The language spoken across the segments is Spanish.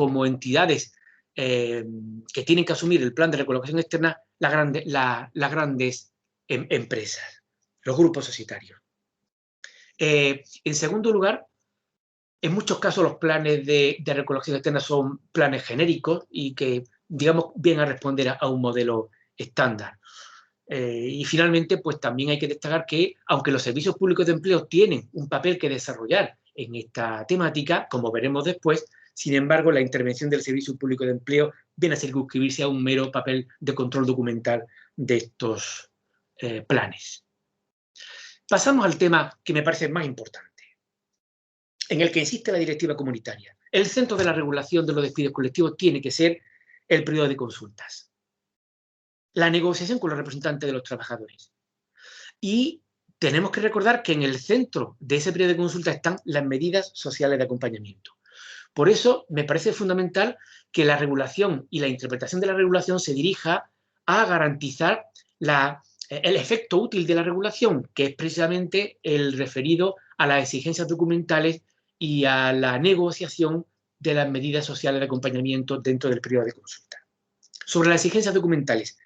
como entidades que tienen que asumir el plan de recolocación externa las grandes empresas, los grupos societarios. En segundo lugar, en muchos casos los planes de recolocación externa son planes genéricos y que, digamos, vienen a responder a un modelo estándar. Y finalmente, pues también hay que destacar que, aunque los servicios públicos de empleo tienen un papel que desarrollar en esta temática, como veremos después, sin embargo, la intervención del Servicio Público de Empleo viene a circunscribirse a un mero papel de control documental de estos planes. Pasamos al tema que me parece más importante, en el que insiste la directiva comunitaria. El centro de la regulación de los despidos colectivos tiene que ser el periodo de consultas, la negociación con los representantes de los trabajadores. Y tenemos que recordar que en el centro de ese periodo de consulta están las medidas sociales de acompañamiento. Por eso me parece fundamental que la regulación y la interpretación de la regulación se dirija a garantizar el efecto útil de la regulación, que es precisamente el referido a las exigencias documentales y a la negociación de las medidas sociales de acompañamiento dentro del periodo de consulta. Sobre las exigencias documentales,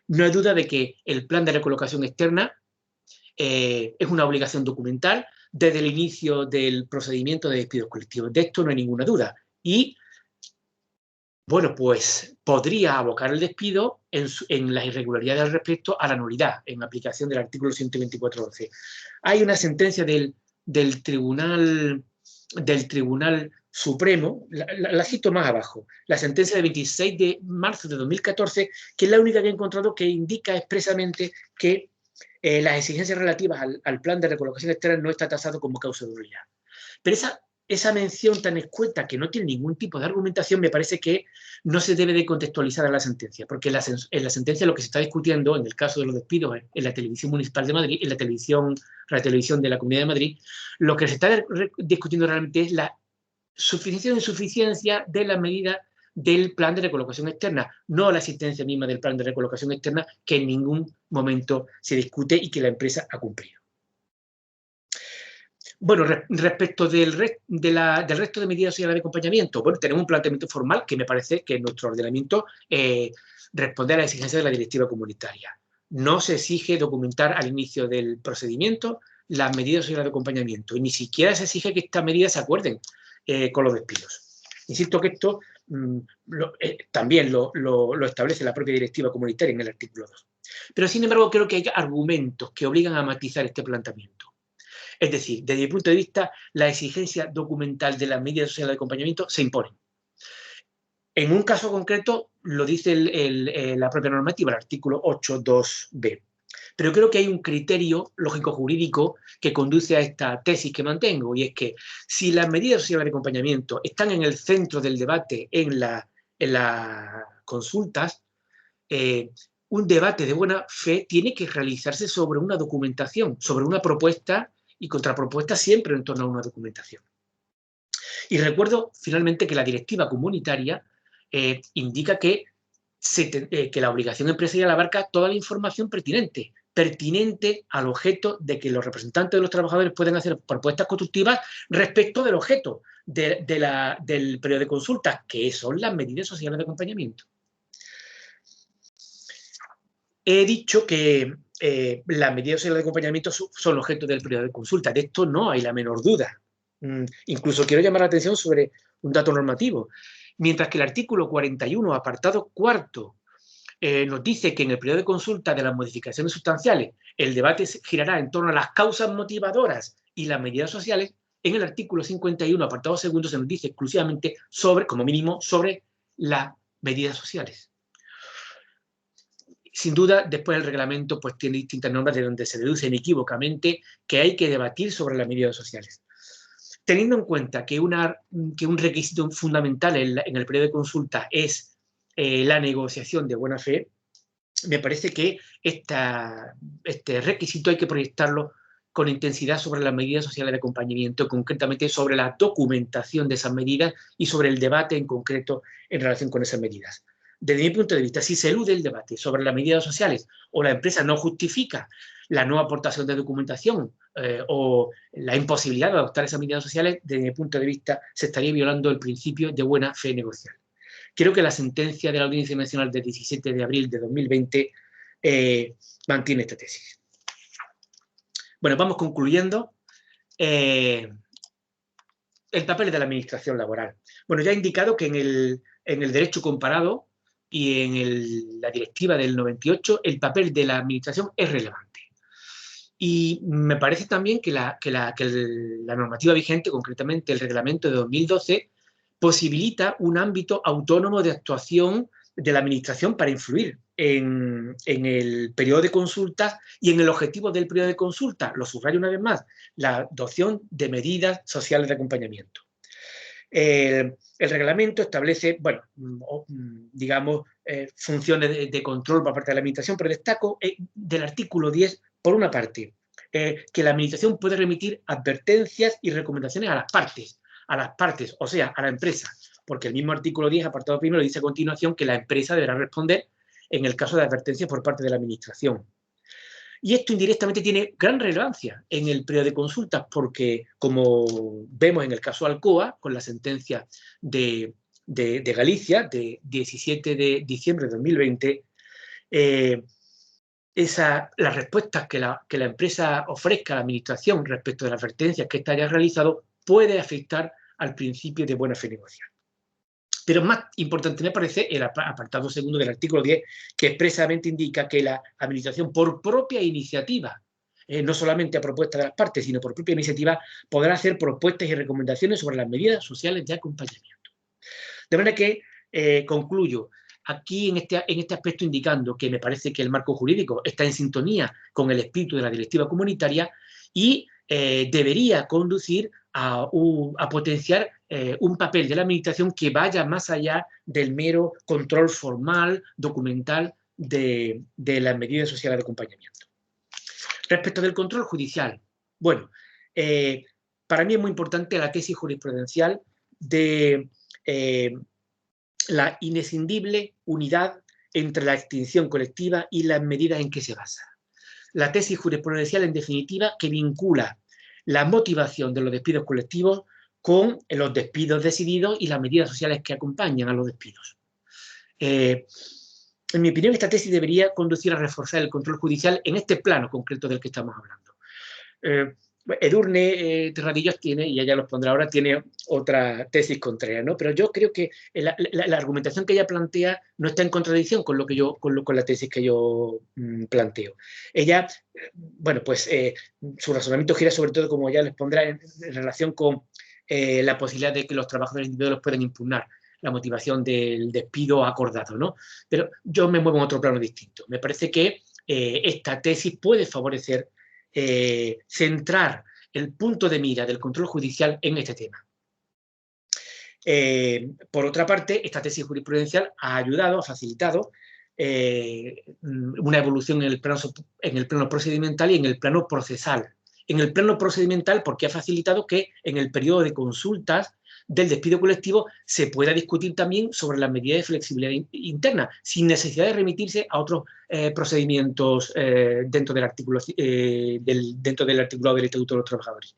no hay duda de que el plan de recolocación externa es una obligación documental desde el inicio del procedimiento de despidos colectivos. De esto no hay ninguna duda. Y, bueno, pues podría abocar el despido en las irregularidades al respecto a la nulidad, en aplicación del artículo 124.11. Hay una sentencia del Tribunal Supremo, la cito más abajo, la sentencia del 26 de marzo de 2014, que es la única que he encontrado que indica expresamente que las exigencias relativas al plan de recolocación externa no está tasado como causa de nulidad. Pero esa mención tan escueta que no tiene ningún tipo de argumentación me parece que no se debe de contextualizar a la sentencia, porque en la sentencia lo que se está discutiendo en el caso de los despidos en la televisión municipal de Madrid, en la televisión de la Comunidad de Madrid, lo que se está discutiendo realmente es la suficiencia o insuficiencia de la medida del plan de recolocación externa, no la existencia misma del plan de recolocación externa, que en ningún momento se discute y que la empresa ha cumplido. Bueno, respecto del resto de medidas sociales de acompañamiento, bueno, tenemos un planteamiento formal que me parece que en nuestro ordenamiento responde a la exigencia de la directiva comunitaria. No se exige documentar al inicio del procedimiento las medidas sociales de acompañamiento y ni siquiera se exige que estas medidas se acuerden con los despidos. Insisto que esto también lo establece la propia directiva comunitaria en el artículo 2. Pero, sin embargo, creo que hay argumentos que obligan a matizar este planteamiento. Es decir, desde mi punto de vista, la exigencia documental de las medidas sociales de acompañamiento se impone. En un caso concreto lo dice la propia normativa, el artículo 8.2b. Pero creo que hay un criterio lógico-jurídico que conduce a esta tesis que mantengo, y es que si las medidas sociales de acompañamiento están en el centro del debate en las consultas, un debate de buena fe tiene que realizarse sobre una documentación, sobre una propuesta y contrapropuesta siempre en torno a una documentación. Y recuerdo finalmente que la directiva comunitaria indica que la obligación empresarial abarca toda la información pertinente al objeto de que los representantes de los trabajadores puedan hacer propuestas constructivas respecto del objeto del periodo de consulta, que son las medidas sociales de acompañamiento. He dicho que las medidas sociales de acompañamiento son objeto del periodo de consulta. De esto no hay la menor duda. Incluso quiero llamar la atención sobre un dato normativo. Mientras que el artículo 41, apartado cuarto, nos dice que en el periodo de consulta de las modificaciones sustanciales el debate girará en torno a las causas motivadoras y las medidas sociales, en el artículo 51, apartado segundo, se nos dice exclusivamente como mínimo, sobre las medidas sociales. Sin duda, después el reglamento pues tiene distintas normas de donde se deduce inequívocamente que hay que debatir sobre las medidas sociales. Teniendo en cuenta que un requisito fundamental en el periodo de consulta es la negociación de buena fe, me parece que este requisito hay que proyectarlo con intensidad sobre las medidas sociales de acompañamiento, concretamente sobre la documentación de esas medidas y sobre el debate en concreto en relación con esas medidas. Desde mi punto de vista, si se elude el debate sobre las medidas sociales o la empresa no justifica la no aportación de documentación o la imposibilidad de adoptar esas medidas sociales, desde mi punto de vista, se estaría violando el principio de buena fe negocial. Creo que la sentencia de la Audiencia Nacional del 17 de abril de 2020 mantiene esta tesis. Bueno, vamos concluyendo. El papel de la administración laboral. Bueno, ya he indicado que en el derecho comparado y en la directiva del 98 el papel de la administración es relevante. Y me parece también que la normativa vigente, concretamente el reglamento de 2012, posibilita un ámbito autónomo de actuación de la administración para influir en el periodo de consultas y en el objetivo del periodo de consulta. Lo subrayo una vez más, la adopción de medidas sociales de acompañamiento. El reglamento establece, bueno, digamos, funciones de control por parte de la administración, pero destaco del artículo 10, por una parte, que la administración puede remitir advertencias y recomendaciones a las partes, o sea, a la empresa, porque el mismo artículo 10, apartado primero, dice a continuación que la empresa deberá responder en el caso de advertencias por parte de la administración. Y esto indirectamente tiene gran relevancia en el periodo de consultas porque, como vemos en el caso Alcoa, con la sentencia de Galicia de 17 de diciembre de 2020, las respuestas que la empresa ofrezca a la administración respecto de las advertencias que ésta haya realizado puede afectar al principio de buena fe negocial. Pero más importante me parece el apartado segundo del artículo 10, que expresamente indica que la administración, por propia iniciativa, no solamente a propuesta de las partes, sino por propia iniciativa, podrá hacer propuestas y recomendaciones sobre las medidas sociales de acompañamiento. De manera que concluyo aquí en este aspecto indicando que me parece que el marco jurídico está en sintonía con el espíritu de la directiva comunitaria y debería conducir a potenciar un papel de la administración que vaya más allá del mero control formal, documental de las medidas sociales de acompañamiento. Respecto del control judicial, bueno, para mí es muy importante la tesis jurisprudencial de la inescindible unidad entre la extinción colectiva y las medidas en que se basa. La tesis jurisprudencial, en definitiva, que vincula la motivación de los despidos colectivos con los despidos decididos y las medidas sociales que acompañan a los despidos. En mi opinión, esta tesis debería conducir a reforzar el control judicial en este plano concreto del que estamos hablando. Edurne Terradillos tiene, y ella los pondrá ahora, tiene otra tesis contraria, ¿no? Pero yo creo que la argumentación que ella plantea no está en contradicción con con la tesis que yo planteo. Ella, bueno, pues su razonamiento gira sobre todo, como ella les pondrá, en relación con la posibilidad de que los trabajadores individuales puedan impugnar la motivación del despido acordado, ¿no? Pero yo me muevo en otro plano distinto. Me parece que esta tesis puede favorecer centrar el punto de mira del control judicial en este tema. Por otra parte, esta tesis jurisprudencial ha ayudado, ha facilitado una evolución en el plano procedimental y en el plano procesal. En el plano procedimental, porque ha facilitado que en el periodo de consultas del despido colectivo se pueda discutir también sobre las medidas de flexibilidad interna, sin necesidad de remitirse a otros procedimientos dentro del articulado del Estatuto de los Trabajadores.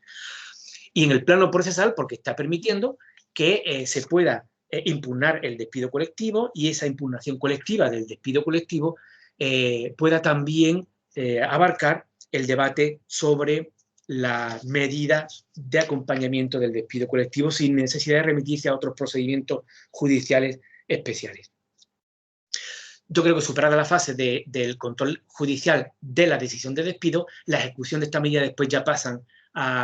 Y en el plano procesal, porque está permitiendo que se pueda impugnar el despido colectivo y esa impugnación colectiva del despido colectivo pueda también abarcar el debate sobre las medidas de acompañamiento del despido colectivo sin necesidad de remitirse a otros procedimientos judiciales especiales. Yo creo que superada la fase del control judicial de la decisión de despido, la ejecución de esta medida después ya pasan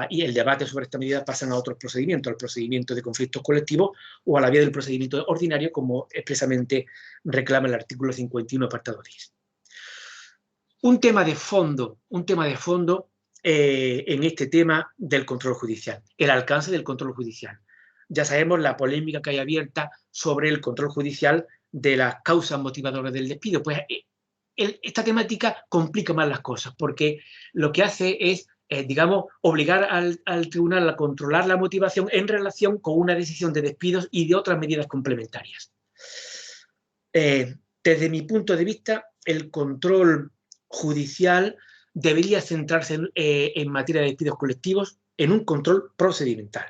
y el debate sobre esta medida pasan a otros procedimientos, al procedimiento de conflictos colectivos o a la vía del procedimiento ordinario, como expresamente reclama el artículo 51, apartado 10. Un tema de fondo en este tema del control judicial, el alcance del control judicial. Ya sabemos la polémica que hay abierta sobre el control judicial de las causas motivadoras del despido. Pues esta temática complica más las cosas, porque lo que hace es, digamos, obligar al tribunal a controlar la motivación en relación con una decisión de despidos y de otras medidas complementarias. Desde mi punto de vista, el control judicial debería centrarse en materia de despidos colectivos en un control procedimental.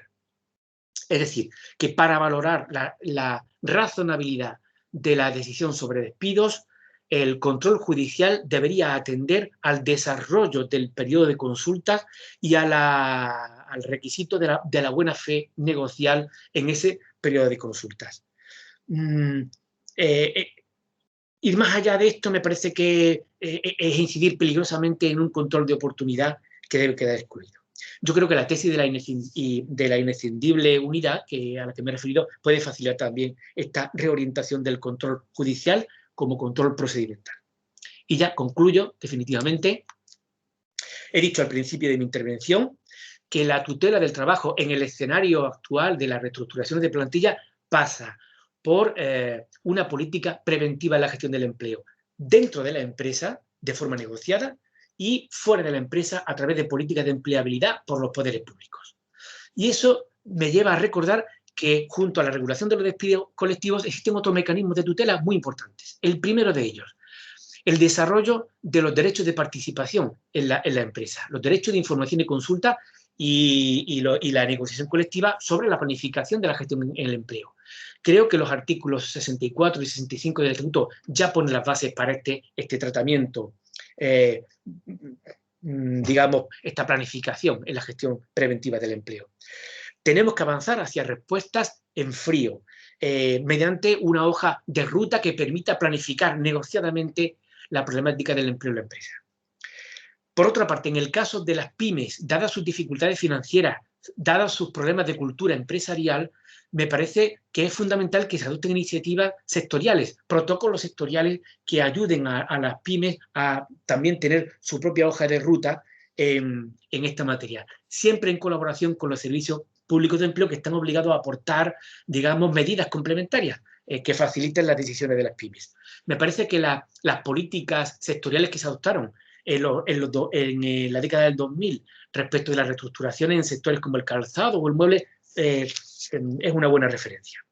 Es decir, que para valorar la razonabilidad de la decisión sobre despidos, el control judicial debería atender al desarrollo del periodo de consultas y al requisito de la buena fe negocial en ese periodo de consultas. Ir más allá de esto me parece que es incidir peligrosamente en un control de oportunidad que debe quedar excluido. Yo creo que la tesis de la inescindible unidad, a la que me he referido, puede facilitar también esta reorientación del control judicial como control procedimental. Y ya concluyo definitivamente. He dicho al principio de mi intervención que la tutela del trabajo en el escenario actual de las reestructuraciones de plantilla pasa por una política preventiva en la gestión del empleo dentro de la empresa de forma negociada y fuera de la empresa a través de políticas de empleabilidad por los poderes públicos. Y eso me lleva a recordar que junto a la regulación de los despidos colectivos existen otros mecanismos de tutela muy importantes. El primero de ellos, el desarrollo de los derechos de participación en la empresa, los derechos de información y consulta y la negociación colectiva sobre la planificación de la gestión en el empleo. Creo que los artículos 64 y 65 del Estatuto ya ponen las bases para este tratamiento, digamos, esta planificación en la gestión preventiva del empleo. Tenemos que avanzar hacia respuestas en frío, mediante una hoja de ruta que permita planificar negociadamente la problemática del empleo en la empresa. Por otra parte, en el caso de las pymes, dadas sus dificultades financieras, dados sus problemas de cultura empresarial, me parece que es fundamental que se adopten iniciativas sectoriales, protocolos sectoriales que ayuden a las pymes a también tener su propia hoja de ruta en esta materia, siempre en colaboración con los servicios públicos de empleo que están obligados a aportar, digamos, medidas complementarias que faciliten las decisiones de las pymes. Me parece que las políticas sectoriales que se adoptaron en la década del 2000 respecto de las reestructuraciones en sectores como el calzado o el mueble es una buena referencia.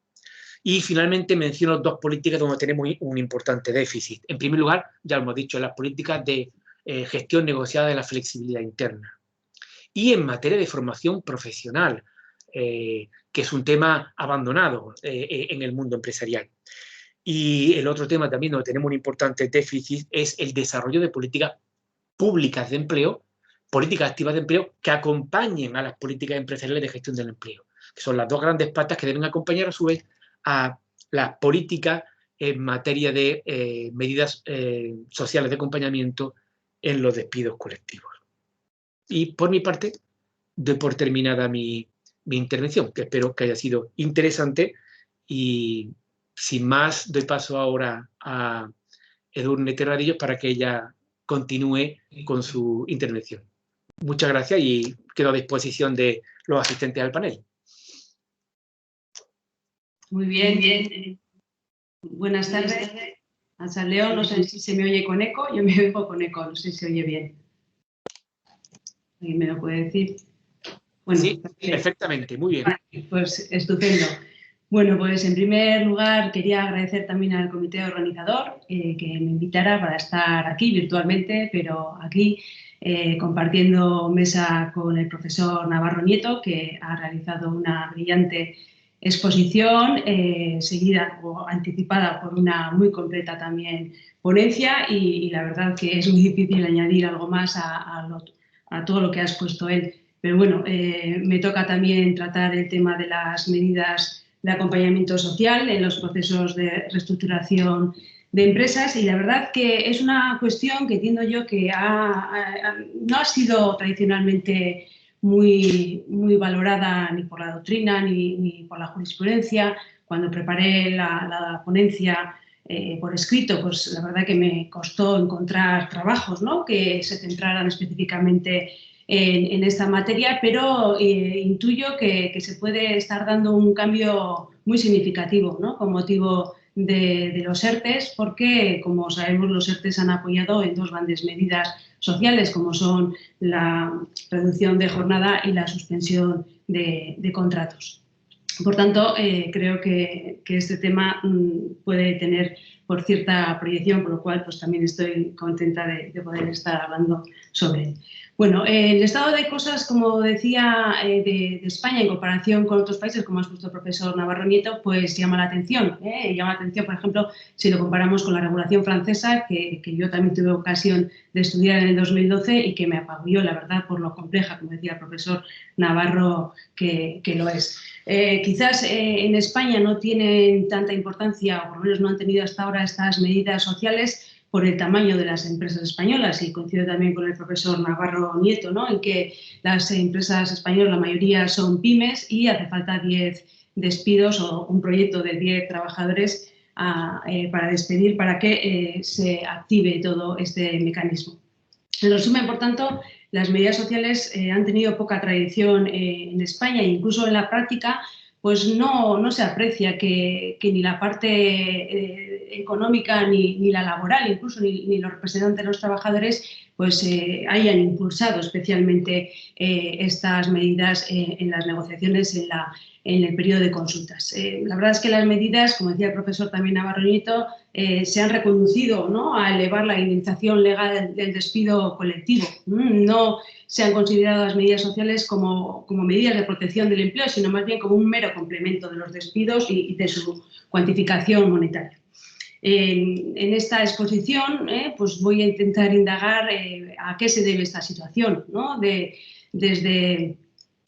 Y finalmente menciono dos políticas donde tenemos un importante déficit. En primer lugar, ya lo hemos dicho, las políticas de gestión negociada de la flexibilidad interna. Y en materia de formación profesional, que es un tema abandonado en el mundo empresarial. Y el otro tema también donde tenemos un importante déficit es el desarrollo de políticas públicas de empleo, políticas activas de empleo que acompañen a las políticas empresariales de gestión del empleo, que son las dos grandes patas que deben acompañar a su vez a las políticas en materia de medidas sociales de acompañamiento en los despidos colectivos. Y por mi parte, doy por terminada mi intervención, que espero que haya sido interesante, y sin más doy paso ahora a Edurne Terradillos para que ella continúe con su intervención. Muchas gracias y quedo a disposición de los asistentes al panel. Muy bien. Buenas tardes. A León, no sé si se me oye con eco, yo me oigo con eco, no sé si se oye bien. ¿Alguien me lo puede decir? Bueno, sí, perfectamente, muy bien. Vale, pues estupendo. Bueno, pues en primer lugar quería agradecer también al comité organizador que me invitara para estar aquí virtualmente, pero aquí compartiendo mesa con el profesor Navarro Nieto, que ha realizado una brillante exposición seguida o anticipada por una muy completa también ponencia y la verdad que es muy difícil añadir algo más a todo lo que ha expuesto él. Pero bueno, me toca también tratar el tema de las medidas de acompañamiento social en los procesos de reestructuración de empresas y la verdad que es una cuestión que entiendo yo que no ha sido tradicionalmente muy valorada ni por la doctrina ni por la jurisprudencia. Cuando preparé la ponencia por escrito, pues la verdad que me costó encontrar trabajos, ¿no?, que se centraran específicamente en esta materia, pero intuyo que se puede estar dando un cambio muy significativo, ¿no?, con motivo de los ERTEs, porque, como sabemos, los ERTEs han apoyado en dos grandes medidas sociales, como son la reducción de jornada y la suspensión de contratos. Por tanto, creo que este tema puede tener por cierta proyección, por lo cual pues, también estoy contenta de poder estar hablando sobre él. Bueno, el estado de cosas, como decía, de España en comparación con otros países, como ha expuesto el profesor Navarro Nieto, pues llama la atención. Llama la atención, por ejemplo, si lo comparamos con la regulación francesa, que yo también tuve ocasión de estudiar en el 2012 y que me apabulló, la verdad, por lo compleja, como decía el profesor Navarro, que lo es. Quizás en España no tienen tanta importancia, o por lo menos no han tenido hasta ahora estas medidas sociales por el tamaño de las empresas españolas, y coincido también con el profesor Navarro Nieto, ¿no?, en que las empresas españolas, la mayoría son pymes y hace falta 10 despidos o un proyecto de 10 trabajadores para despedir para que se active todo este mecanismo. En resumen, por tanto, las medidas sociales han tenido poca tradición en España e incluso en la práctica pues no se aprecia que ni la parte económica ni la laboral, incluso ni los representantes de los trabajadores pues hayan impulsado especialmente estas medidas en las negociaciones en el periodo de consultas. La verdad es que las medidas, como decía el profesor también Navarro Nieto, se han reconducido, ¿no?, a elevar la indemnización legal del despido colectivo. No se han considerado las medidas sociales como medidas de protección del empleo, sino más bien como un mero complemento de los despidos y de su cuantificación monetaria. En esta exposición pues voy a intentar indagar a qué se debe esta situación, ¿no? Desde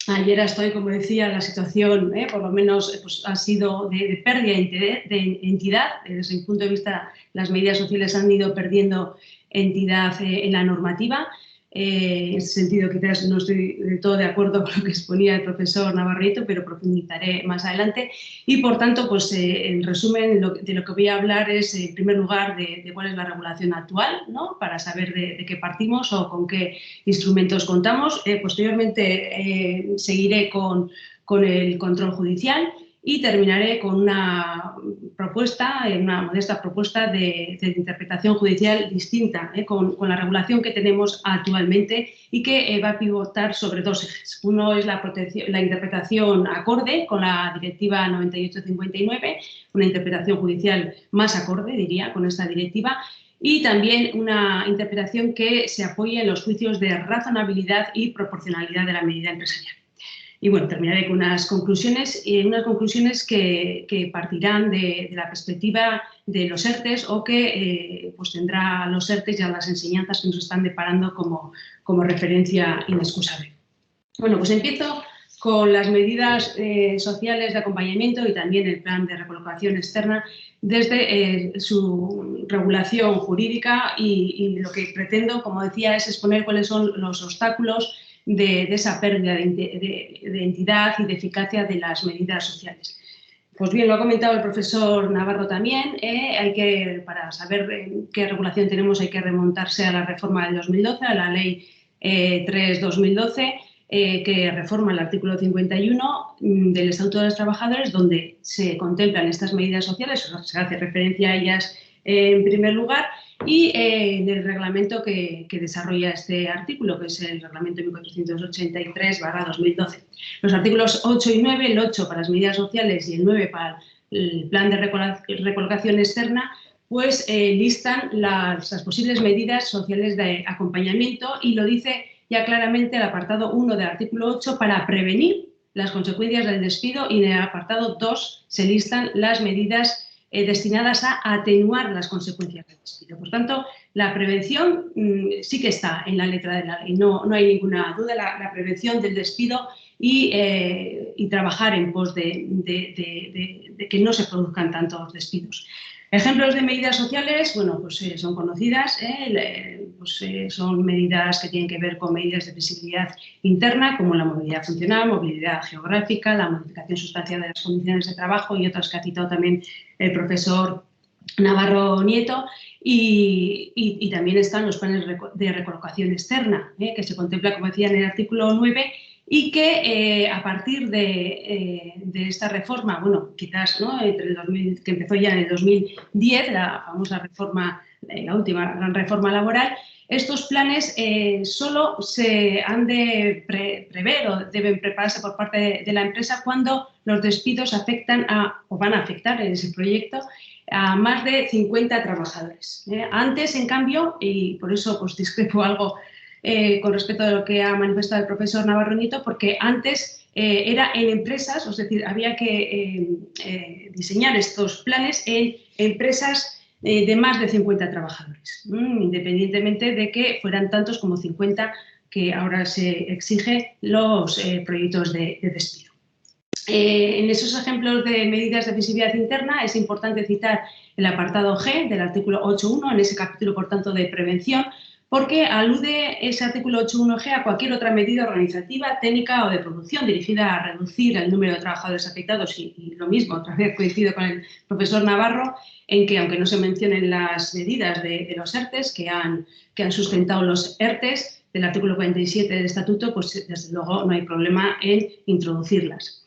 ayer hasta hoy, como decía, la situación por lo menos pues, ha sido de pérdida de entidad. Desde mi punto de vista, las medidas sociales han ido perdiendo entidad en la normativa. En ese sentido, quizás no estoy del todo de acuerdo con lo que exponía el profesor Navarro Nieto, pero profundizaré más adelante. Y, por tanto, pues, en resumen, de lo que voy a hablar es, en primer lugar, de cuál es la regulación actual, ¿no?, para saber de qué partimos o con qué instrumentos contamos. Posteriormente, seguiré con el control judicial y terminaré con una modesta propuesta de interpretación judicial distinta con la regulación que tenemos actualmente y que va a pivotar sobre dos ejes. Uno es la interpretación acorde con la Directiva 98/59, una interpretación judicial más acorde, diría, con esta directiva, y también una interpretación que se apoye en los juicios de razonabilidad y proporcionalidad de la medida empresarial. Y bueno, terminaré con unas conclusiones que partirán de la perspectiva de los ERTEs o que pues tendrá los ERTEs ya las enseñanzas que nos están deparando como referencia inexcusable. Bueno, pues empiezo con las medidas sociales de acompañamiento y también el plan de recolocación externa desde su regulación jurídica y lo que pretendo, como decía, es exponer cuáles son los obstáculos de esa pérdida de entidad y de eficacia de las medidas sociales. Pues bien, lo ha comentado el profesor Navarro también, para saber qué regulación tenemos hay que remontarse a la reforma del 2012, a la Ley 3/2012, que reforma el artículo 51 del Estatuto de los Trabajadores, donde se contemplan estas medidas sociales, o sea, se hace referencia a ellas en primer lugar, y en el reglamento que desarrolla este artículo, que es el reglamento 1483/2012. Los artículos 8 y 9, el 8 para las medidas sociales y el 9 para el plan de recolocación externa, pues listan las posibles medidas sociales de acompañamiento y lo dice ya claramente el apartado 1 del artículo 8 para prevenir las consecuencias del despido, y en el apartado 2 se listan las medidas destinadas a atenuar las consecuencias del despido. Por tanto, la prevención sí que está en la letra de la ley, no hay ninguna duda, la prevención del despido y trabajar en pos de que no se produzcan tantos despidos. Ejemplos de medidas sociales, bueno, pues son conocidas, son medidas que tienen que ver con medidas de flexibilidad interna, como la movilidad funcional, movilidad geográfica, la modificación sustancial de las condiciones de trabajo y otras que ha citado también el profesor Navarro Nieto, y también están los planes de recolocación externa, que se contempla, como decía, en el artículo 9, y que a partir de esta reforma, bueno, quizás ¿no?, entre el 2000, que empezó ya en el 2010, la famosa reforma, la última gran reforma laboral, estos planes solo se han de prever o deben prepararse por parte de la empresa cuando los despidos afectan o van a afectar en ese proyecto a más de 50 trabajadores. Antes, en cambio, y por eso pues, discrepo algo con respecto a lo que ha manifestado el profesor Navarro Nieto, porque antes era en empresas, es decir, había que diseñar estos planes en empresas de más de 50 trabajadores, independientemente de que fueran tantos como 50 que ahora se exige los proyectos de despido. En esos ejemplos de medidas de visibilidad interna es importante citar el apartado G del artículo 8.1, en ese capítulo, por tanto, de prevención, porque alude ese artículo 8.1G a cualquier otra medida organizativa, técnica o de producción dirigida a reducir el número de trabajadores afectados y lo mismo, otra vez coincido con el profesor Navarro, en que aunque no se mencionen las medidas de los ERTES que han sustentado los ERTES del artículo 47 del Estatuto, pues desde luego no hay problema en introducirlas.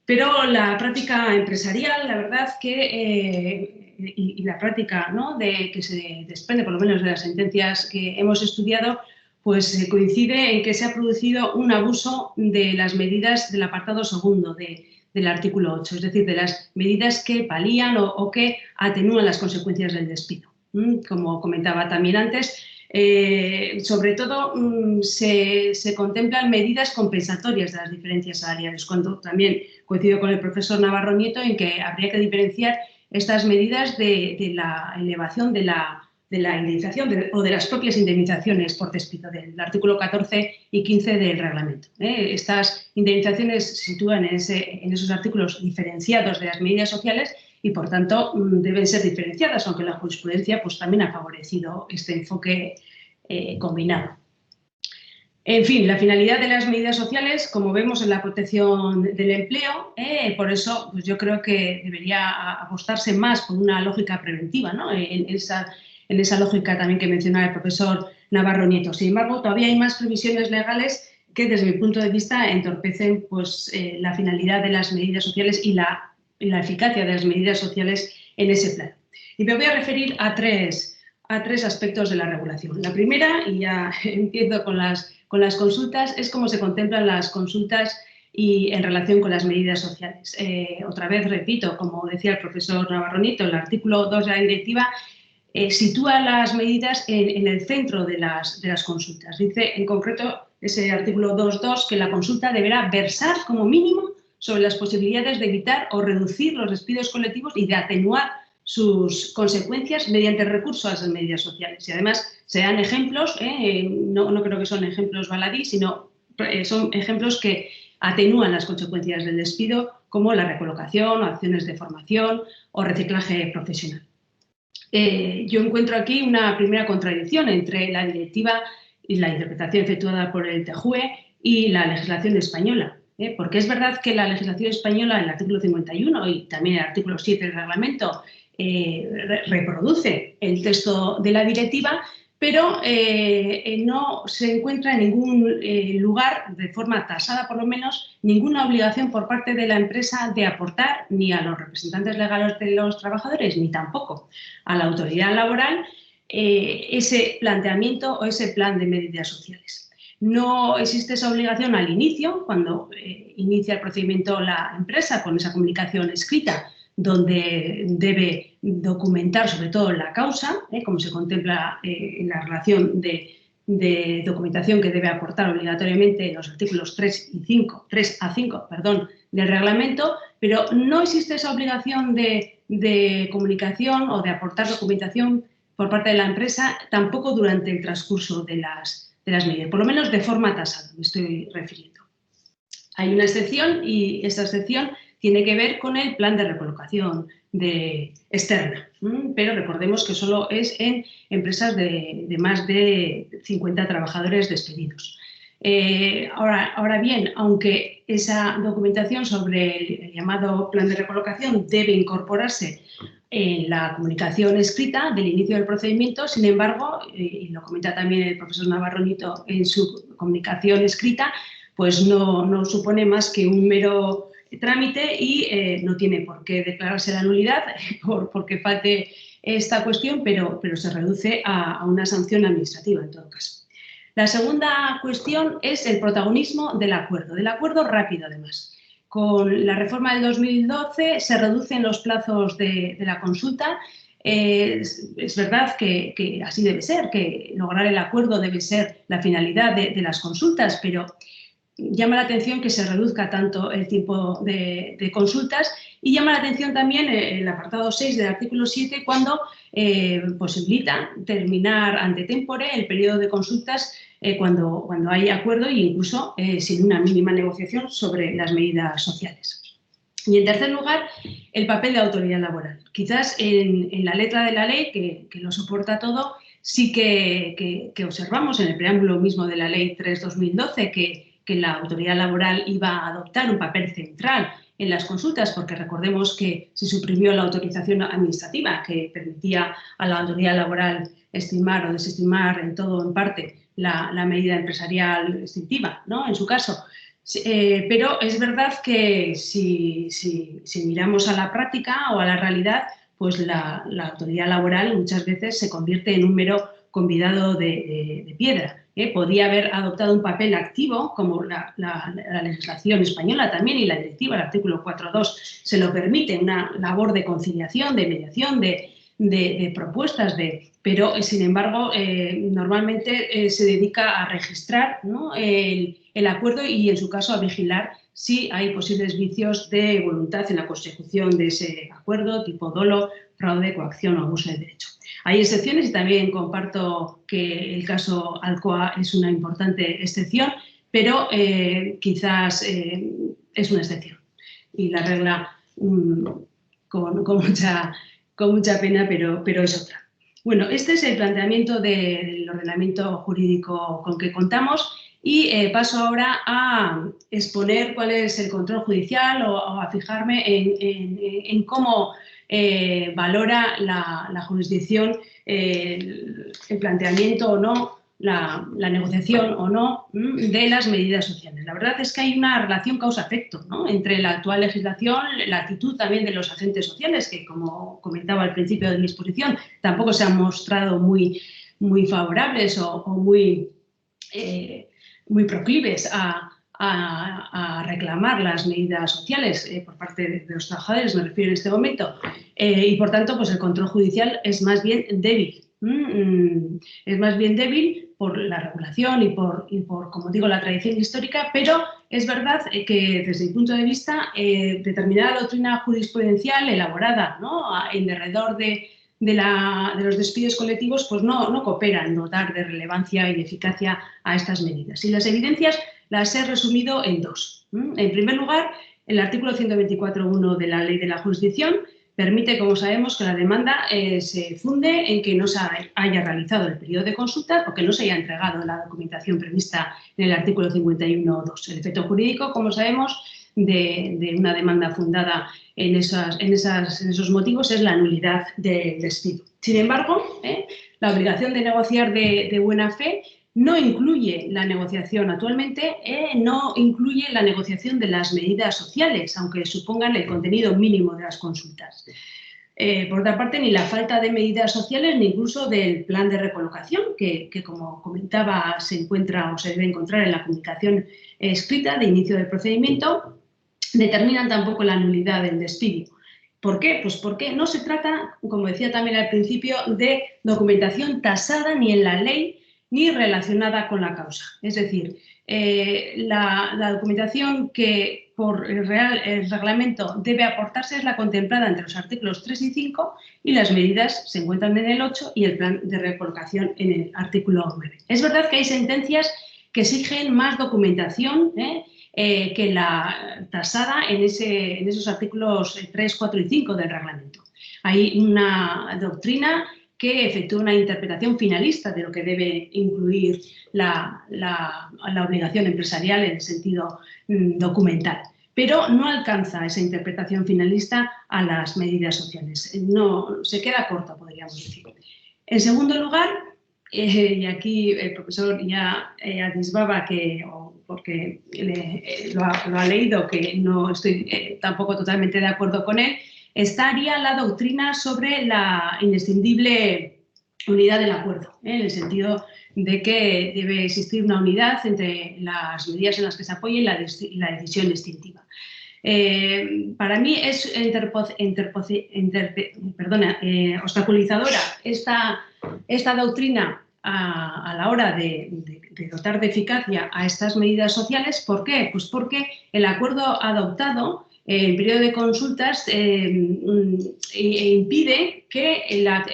Pero la práctica empresarial, la verdad que, y la práctica, ¿no?, que se desprende, por lo menos de las sentencias que hemos estudiado, pues coincide en que se ha producido un abuso de las medidas del apartado segundo del artículo 8, es decir, de las medidas que palían o que atenúan las consecuencias del despido. Como comentaba también antes, sobre todo se contemplan medidas compensatorias de las diferencias salariales, cuando también coincido con el profesor Navarro Nieto en que habría que diferenciar estas medidas de la elevación de la indemnización o de las propias indemnizaciones por despido del artículo 14 y 15 del reglamento. Estas indemnizaciones se sitúan en esos artículos diferenciados de las medidas sociales y, por tanto, deben ser diferenciadas, aunque la jurisprudencia pues, también ha favorecido este enfoque combinado. En fin, la finalidad de las medidas sociales, como vemos, en la protección del empleo, por eso pues yo creo que debería apostarse más por una lógica preventiva, ¿no?, en esa lógica también que mencionaba el profesor Navarro Nieto. Sin embargo, todavía hay más previsiones legales que, desde mi punto de vista, entorpecen pues, la finalidad de las medidas sociales y la eficacia de las medidas sociales en ese plan. Y me voy a referir a tres aspectos de la regulación. La primera, y ya empiezo con las consultas, es cómo se contemplan las consultas y en relación con las medidas sociales. Otra vez repito, como decía el profesor Navarro Nieto, el artículo 2 de la directiva sitúa las medidas en el centro de las consultas. Dice en concreto ese artículo 2.2 que la consulta deberá versar como mínimo sobre las posibilidades de evitar o reducir los despidos colectivos y de atenuar sus consecuencias mediante recurso a esas medidas sociales. Y además se dan ejemplos, no creo que son ejemplos baladí, sino son ejemplos que atenúan las consecuencias del despido, como la recolocación, o acciones de formación o reciclaje profesional. Yo encuentro aquí una primera contradicción entre la directiva y la interpretación efectuada por el TJUE y la legislación española. Porque es verdad que la legislación española, el artículo 51 y también el artículo 7 del reglamento, reproduce el texto de la directiva, pero no se encuentra en ningún lugar, de forma tasada por lo menos, ninguna obligación por parte de la empresa de aportar ni a los representantes legales de los trabajadores, ni tampoco a la autoridad laboral, ese planteamiento o ese plan de medidas sociales. No existe esa obligación al inicio, cuando inicia el procedimiento la empresa con esa comunicación escrita, donde debe documentar sobre todo la causa, como se contempla en la relación de documentación que debe aportar obligatoriamente en los artículos 3 a 5 del reglamento, pero no existe esa obligación de comunicación o de aportar documentación por parte de la empresa tampoco durante el transcurso de las medidas, por lo menos de forma tasada, me estoy refiriendo. Hay una excepción y esta excepción tiene que ver con el plan de recolocación externa, pero recordemos que solo es en empresas de más de 50 trabajadores despedidos. Ahora bien, aunque esa documentación sobre el llamado plan de recolocación debe incorporarse en la comunicación escrita del inicio del procedimiento, sin embargo, y lo comenta también el profesor Navarro Nieto en su comunicación escrita, pues no supone más que un mero trámite y no tiene por qué declararse la nulidad porque falte esta cuestión, pero se reduce a una sanción administrativa en todo caso. La segunda cuestión es el protagonismo del acuerdo rápido además. Con la reforma del 2012 se reducen los plazos de la consulta. Es verdad que así debe ser, que lograr el acuerdo debe ser la finalidad de las consultas, pero llama la atención que se reduzca tanto el tiempo de consultas, y llama la atención también el apartado 6 del artículo 7 cuando posibilita terminar ante tempore el periodo de consultas cuando hay acuerdo e incluso sin una mínima negociación sobre las medidas sociales. Y en tercer lugar, el papel de la autoridad laboral. Quizás en la letra de la ley, que lo soporta todo, sí que observamos en el preámbulo mismo de la Ley 3/2012 que la autoridad laboral iba a adoptar un papel central en las consultas, porque recordemos que se suprimió la autorización administrativa que permitía a la autoridad laboral estimar o desestimar en todo o en parte la medida empresarial extintiva, ¿no? En su caso. Pero es verdad que si miramos a la práctica o a la realidad, pues la autoridad laboral muchas veces se convierte en un mero convidado de piedra. Podía haber adoptado un papel activo, como la legislación española también, y la directiva, el artículo 4.2, se lo permite, una labor de conciliación, de mediación, de propuestas, pero sin embargo normalmente se dedica a registrar, ¿no?, el acuerdo y en su caso a vigilar si hay posibles vicios de voluntad en la consecución de ese acuerdo, tipo dolo, fraude, coacción o abuso de derecho. Hay excepciones y también comparto que el caso Alcoa es una importante excepción, pero quizás es una excepción y la regla con mucha pena, pero es otra. Bueno, este es el planteamiento del ordenamiento jurídico con que contamos y paso ahora a exponer cuál es el control judicial o a fijarme en cómo valora la jurisdicción el planteamiento o no, la negociación o no de las medidas sociales. La verdad es que hay una relación causa-efecto, ¿no?, entre la actual legislación, la actitud también de los agentes sociales, que como comentaba al principio de mi exposición, tampoco se han mostrado muy favorables o muy proclives a reclamar las medidas sociales por parte de los trabajadores, me refiero en este momento, y por tanto pues el control judicial es más bien débil. Es más bien débil por la regulación y por, como digo, la tradición histórica, pero es verdad que desde mi punto de vista determinada doctrina jurisprudencial elaborada, ¿no?, en derredor de los despidos colectivos, pues no coopera en dotar de relevancia y de eficacia a estas medidas. Y las evidencias las he resumido en dos. En primer lugar, el artículo 124.1 de la Ley de la Jurisdicción permite, como sabemos, que la demanda se funde en que no se haya realizado el periodo de consulta o que no se haya entregado la documentación prevista en el artículo 51.2. El efecto jurídico, como sabemos, de una demanda fundada en esos motivos es la nulidad del despido. Sin embargo, la obligación de negociar de buena fe no incluye la negociación actualmente, no incluye la negociación de las medidas sociales, aunque supongan el contenido mínimo de las consultas. Por otra parte, ni la falta de medidas sociales ni incluso del plan de recolocación, que como comentaba se encuentra o se debe encontrar en la comunicación escrita de inicio del procedimiento, determinan tampoco la nulidad del despido. ¿Por qué? Pues porque no se trata, como decía también al principio, de documentación tasada ni en la ley ni relacionada con la causa. Es decir, la documentación que por el reglamento debe aportarse es la contemplada entre los artículos 3 y 5 y las medidas se encuentran en el 8 y el plan de recolocación en el artículo 9. Es verdad que hay sentencias que exigen más documentación que la tasada en esos artículos 3, 4 y 5 del reglamento. Hay una doctrina que efectúa una interpretación finalista de lo que debe incluir la obligación empresarial en el sentido documental, pero no alcanza esa interpretación finalista a las medidas sociales. No, se queda corta, podríamos decir. En segundo lugar, y aquí el profesor ya atisbaba porque lo ha leído, que no estoy tampoco totalmente de acuerdo con él, estaría la doctrina sobre la inscindible unidad del acuerdo, en el sentido de que debe existir una unidad entre las medidas en las que se apoye y la decisión extintiva. Para mí es obstaculizadora esta doctrina a la hora de dotar de eficacia a estas medidas sociales. ¿Por qué? Pues porque el acuerdo adoptado en periodo de consultas impide que la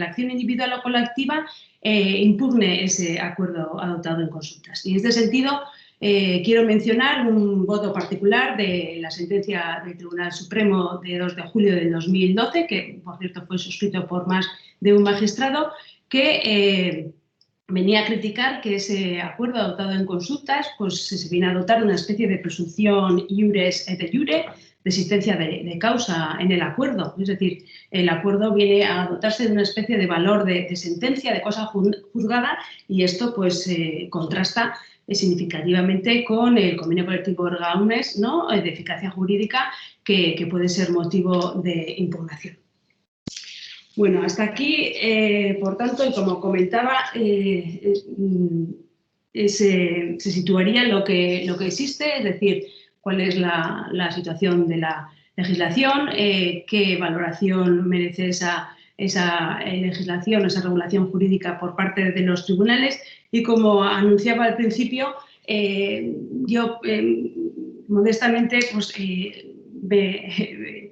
acción individual o colectiva impugne ese acuerdo adoptado en consultas. Y en este sentido, quiero mencionar un voto particular de la sentencia del Tribunal Supremo de 2 de julio del 2012, que por cierto fue suscrito por más de un magistrado, que venía a criticar que ese acuerdo adoptado en consultas pues, se viene a dotar de una especie de presunción iures et de jure, de existencia de causa en el acuerdo. Es decir, el acuerdo viene a dotarse de una especie de valor de sentencia, de cosa juzgada, y esto pues contrasta significativamente con el convenio colectivo Erga-Unes, ¿no?, de eficacia jurídica, que puede ser motivo de impugnación. Bueno, hasta aquí, por tanto, y como comentaba, se situaría lo que existe, es decir, cuál es la situación de la legislación, qué valoración merece esa legislación, esa regulación jurídica por parte de los tribunales, y como anunciaba al principio, yo modestamente pues,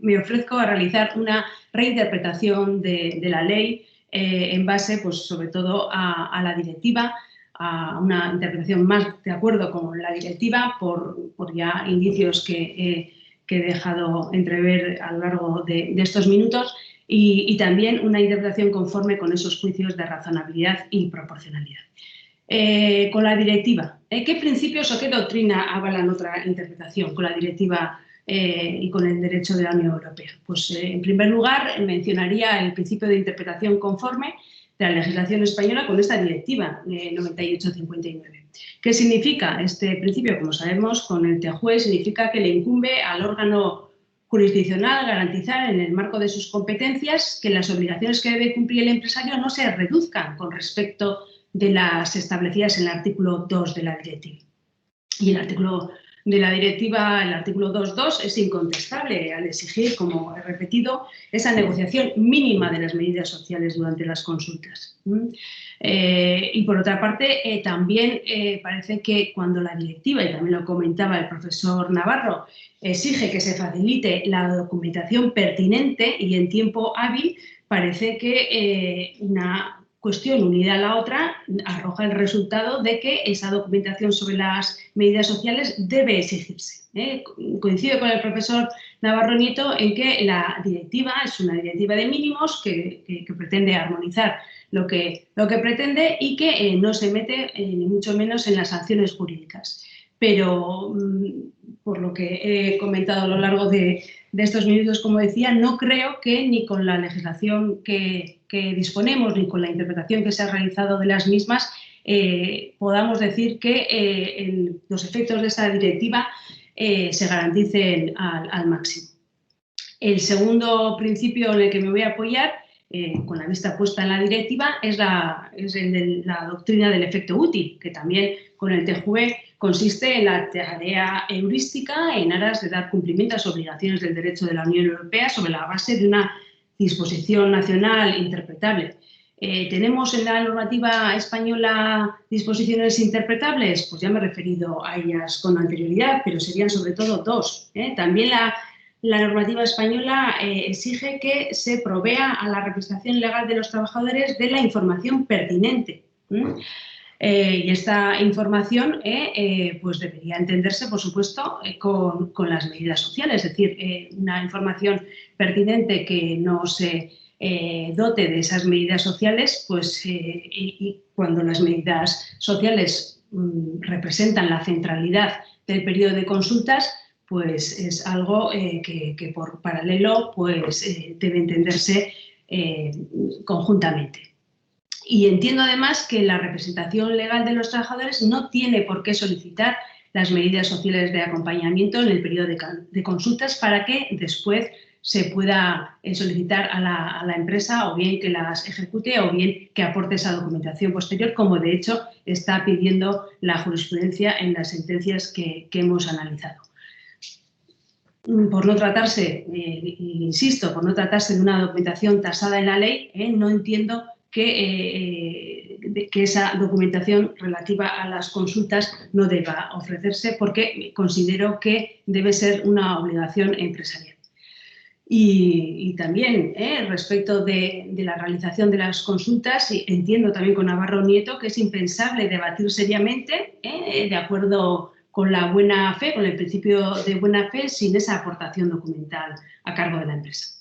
me ofrezco a realizar una reinterpretación de la ley en base, pues, sobre todo a la directiva, a una interpretación más de acuerdo con la directiva por ya indicios que he dejado entrever a lo largo de estos minutos, y también una interpretación conforme con esos juicios de razonabilidad y proporcionalidad. Con la directiva, ¿qué principios o qué doctrina avalan otra interpretación con la directiva y con el derecho de la Unión Europea? Pues en primer lugar mencionaría el principio de interpretación conforme de la legislación española con esta directiva 98/59. ¿Qué significa este principio? Como sabemos, con el TJUE significa que le incumbe al órgano jurisdiccional garantizar en el marco de sus competencias que las obligaciones que debe cumplir el empresario no se reduzcan con respecto de las establecidas en el artículo 2 de la directiva. Y el artículo de la directiva, el artículo 2.2, es incontestable al exigir, como he repetido, esa negociación mínima de las medidas sociales durante las consultas. Y por otra parte, también parece que cuando la directiva, y también lo comentaba el profesor Navarro, exige que se facilite la documentación pertinente y en tiempo hábil, parece que una cuestión unida a la otra arroja el resultado de que esa documentación sobre las medidas sociales debe exigirse. Coincido con el profesor Navarro Nieto en que la directiva es una directiva de mínimos que pretende armonizar lo que pretende y que no se mete ni mucho menos en las sanciones jurídicas. Pero por lo que he comentado a lo largo de estos minutos, como decía, no creo que ni con la legislación que disponemos ni con la interpretación que se ha realizado de las mismas podamos decir que los efectos de esa directiva se garanticen al máximo. El segundo principio en el que me voy a apoyar, con la vista puesta en la directiva, es el de la doctrina del efecto útil, que también con el TJUE consiste en la tarea heurística en aras de dar cumplimiento a las obligaciones del derecho de la Unión Europea sobre la base de una disposición nacional interpretable. ¿Tenemos en la normativa española disposiciones interpretables? Pues ya me he referido a ellas con anterioridad, pero serían sobre todo dos. También la normativa española exige que se provea a la representación legal de los trabajadores de la información pertinente. Y esta información pues debería entenderse, por supuesto, con las medidas sociales, es decir, una información pertinente que no se dote de esas medidas sociales, pues y cuando las medidas sociales representan la centralidad del periodo de consultas, pues es algo que por paralelo pues, debe entenderse conjuntamente. Y entiendo además que la representación legal de los trabajadores no tiene por qué solicitar las medidas sociales de acompañamiento en el periodo de consultas para que después se pueda solicitar a la empresa o bien que las ejecute o bien que aporte esa documentación posterior, como de hecho está pidiendo la jurisprudencia en las sentencias que hemos analizado. por no tratarse, insisto, por no tratarse de una documentación tasada en la ley, no entiendo que esa documentación relativa a las consultas no deba ofrecerse, porque considero que debe ser una obligación empresarial. Y también respecto de la realización de las consultas, entiendo también con Navarro Nieto que es impensable debatir seriamente, de acuerdo con la buena fe, con el principio de buena fe, sin esa aportación documental a cargo de la empresa.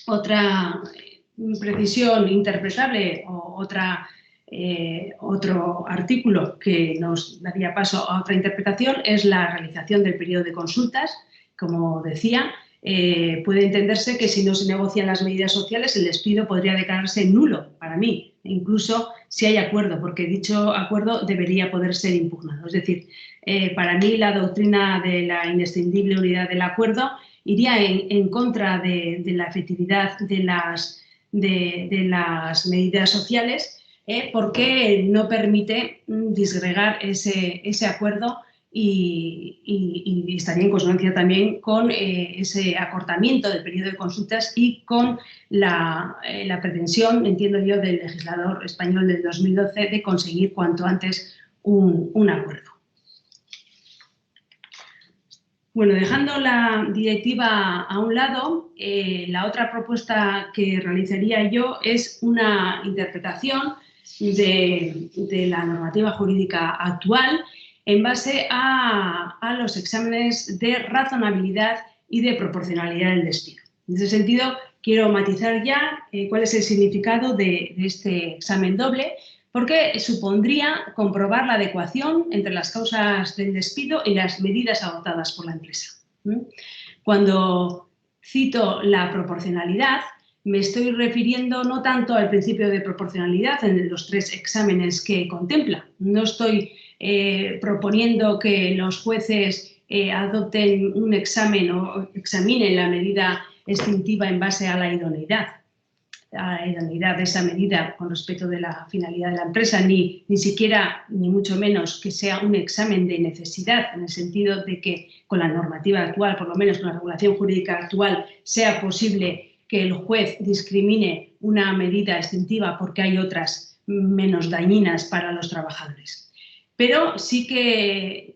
Otra precisión interpretable o otro artículo que nos daría paso a otra interpretación es la realización del periodo de consultas. Como decía, puede entenderse que si no se negocian las medidas sociales, el despido podría declararse nulo para mí, incluso si hay acuerdo, porque dicho acuerdo debería poder ser impugnado. Es decir, para mí la doctrina de la inescindible unidad del acuerdo iría en contra de la efectividad de las medidas sociales, porque no permite disgregar ese acuerdo y estaría en consonancia también con ese acortamiento del periodo de consultas y con la pretensión, entiendo yo, del legislador español del 2012 de conseguir cuanto antes un acuerdo. Bueno, dejando la directiva a un lado, la otra propuesta que realizaría yo es una interpretación de la normativa jurídica actual en base a los exámenes de razonabilidad y de proporcionalidad del despido. En ese sentido, quiero matizar ya cuál es el significado de este examen doble, porque supondría comprobar la adecuación entre las causas del despido y las medidas adoptadas por la empresa. Cuando cito la proporcionalidad, me estoy refiriendo no tanto al principio de proporcionalidad en los 3 exámenes que contempla. No estoy proponiendo que los jueces adopten un examen o examinen la medida extintiva en base a la idoneidad de esa medida con respecto de la finalidad de la empresa, ni siquiera, ni mucho menos, que sea un examen de necesidad, en el sentido de que con la normativa actual, por lo menos con la regulación jurídica actual, sea posible que el juez discrimine una medida extintiva porque hay otras menos dañinas para los trabajadores. Pero sí que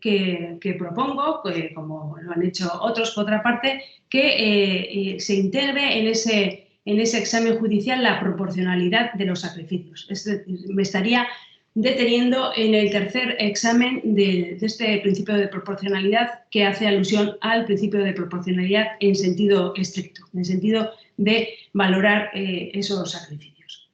propongo, como lo han hecho otros por otra parte, que se integre en ese examen judicial la proporcionalidad de los sacrificios. Es decir, me estaría deteniendo en el tercer examen de este principio de proporcionalidad, que hace alusión al principio de proporcionalidad en sentido estricto, en el sentido de valorar esos sacrificios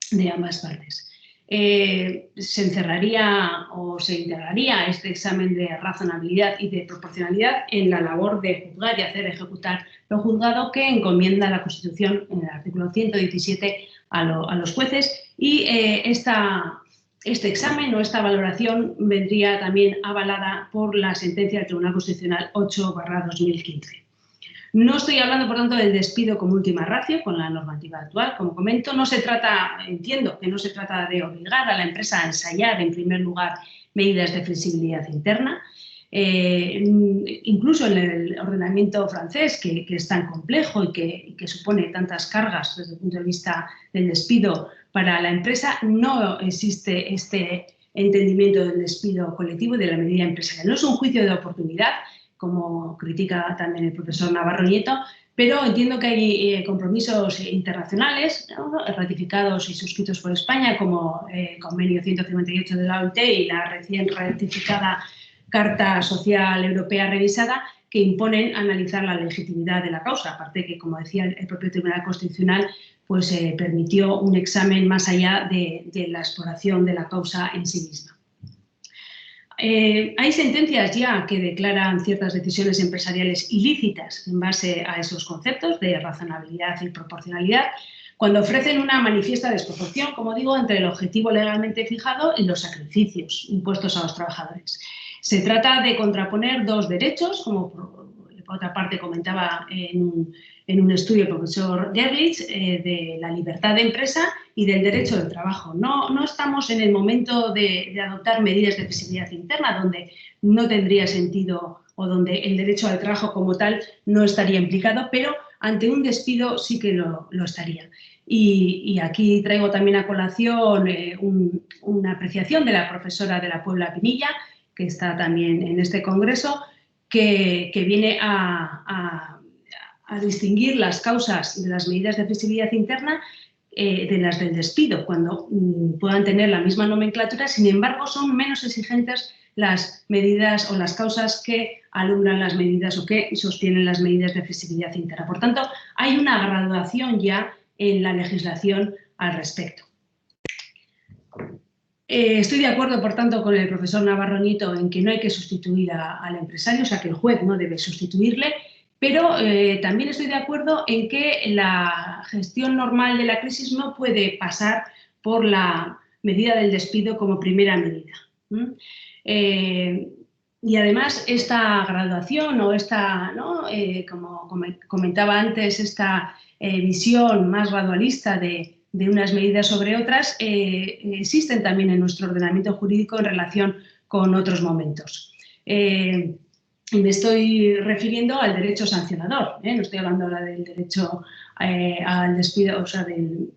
de ambas partes. Se encerraría o se integraría este examen de razonabilidad y de proporcionalidad en la labor de juzgar y hacer ejecutar lo juzgado, que encomienda la Constitución en el artículo 117 a los jueces, y este examen o esta valoración vendría también avalada por la sentencia del Tribunal Constitucional 8/2015. No estoy hablando, por tanto, del despido como última ratio con la normativa actual. Como comento, entiendo que no se trata de obligar a la empresa a ensayar, en primer lugar, medidas de flexibilidad interna. Incluso en el ordenamiento francés, que es tan complejo y que supone tantas cargas desde el punto de vista del despido para la empresa, no existe este entendimiento del despido colectivo y de la medida empresarial. No es un juicio de oportunidad, como critica también el profesor Navarro Nieto, pero entiendo que hay compromisos internacionales, ¿no?, ratificados y suscritos por España, como el convenio 158 de la OIT y la recién ratificada Carta Social Europea revisada, que imponen analizar la legitimidad de la causa, aparte que, como decía el propio Tribunal Constitucional, pues permitió un examen más allá de la exploración de la causa en sí misma. Hay sentencias ya que declaran ciertas decisiones empresariales ilícitas en base a esos conceptos de razonabilidad y proporcionalidad, cuando ofrecen una manifiesta desproporción, como digo, entre el objetivo legalmente fijado y los sacrificios impuestos a los trabajadores. Se trata de contraponer 2 derechos, como por otra parte comentaba en un estudio el profesor Gerlitz, de la libertad de empresa y del derecho del trabajo. No estamos en el momento de adoptar medidas de flexibilidad interna, donde no tendría sentido o donde el derecho al trabajo como tal no estaría implicado, pero ante un despido sí que lo estaría. Y aquí traigo también a colación una apreciación de la profesora de la Puebla Pinilla, que está también en este congreso, que viene a distinguir las causas de las medidas de flexibilidad interna de las del despido, cuando puedan tener la misma nomenclatura. Sin embargo, son menos exigentes las medidas o las causas que alumbran las medidas o que sostienen las medidas de flexibilidad interna. Por tanto, hay una graduación ya en la legislación al respecto. Estoy de acuerdo, por tanto, con el profesor Navarro Nieto en que no hay que sustituir al empresario, o sea, que el juez no debe sustituirle, pero también estoy de acuerdo en que la gestión normal de la crisis no puede pasar por la medida del despido como primera medida. Y además esta graduación o esta, ¿no? Como comentaba antes, esta visión más gradualista de unas medidas sobre otras, existen también en nuestro ordenamiento jurídico en relación con otros momentos. Me estoy refiriendo al derecho sancionador, no estoy hablando ahora del derecho al despido, o sea, del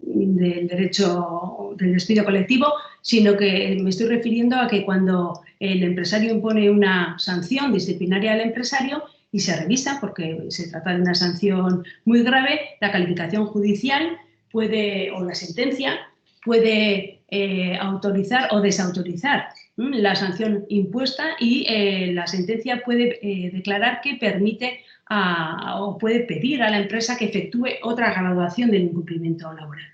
despido colectivo, sino que me estoy refiriendo a que cuando el empresario impone una sanción disciplinaria al empresario y se revisa, porque se trata de una sanción muy grave, la calificación judicial puede, o la sentencia, puede autorizar o desautorizar la sanción impuesta y la sentencia puede declarar que permite o puede pedir a la empresa que efectúe otra graduación del incumplimiento laboral.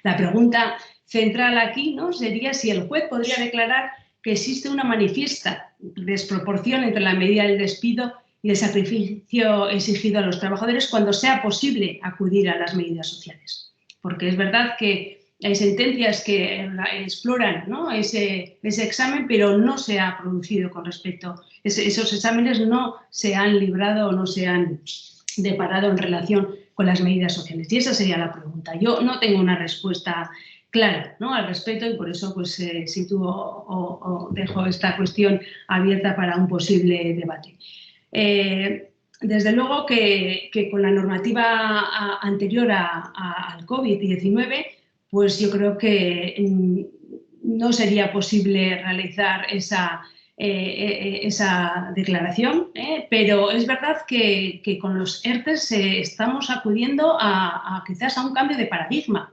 La pregunta central aquí, ¿no?, sería si el juez podría declarar que existe una manifiesta desproporción entre la medida del despido y el sacrificio exigido a los trabajadores cuando sea posible acudir a las medidas sociales. Porque es verdad que hay sentencias que exploran, ¿no?, ese examen, pero no se ha producido con respecto, esos exámenes no se han librado o no se han deparado en relación con las medidas sociales. Y esa sería la pregunta. Yo no tengo una respuesta clara, ¿no?, al respecto, y por eso pues, sitúo o dejo esta cuestión abierta para un posible debate. Desde luego que con la normativa anterior al COVID-19, pues yo creo que no sería posible realizar esa declaración, pero es verdad que con los ERTEs estamos acudiendo quizás a un cambio de paradigma.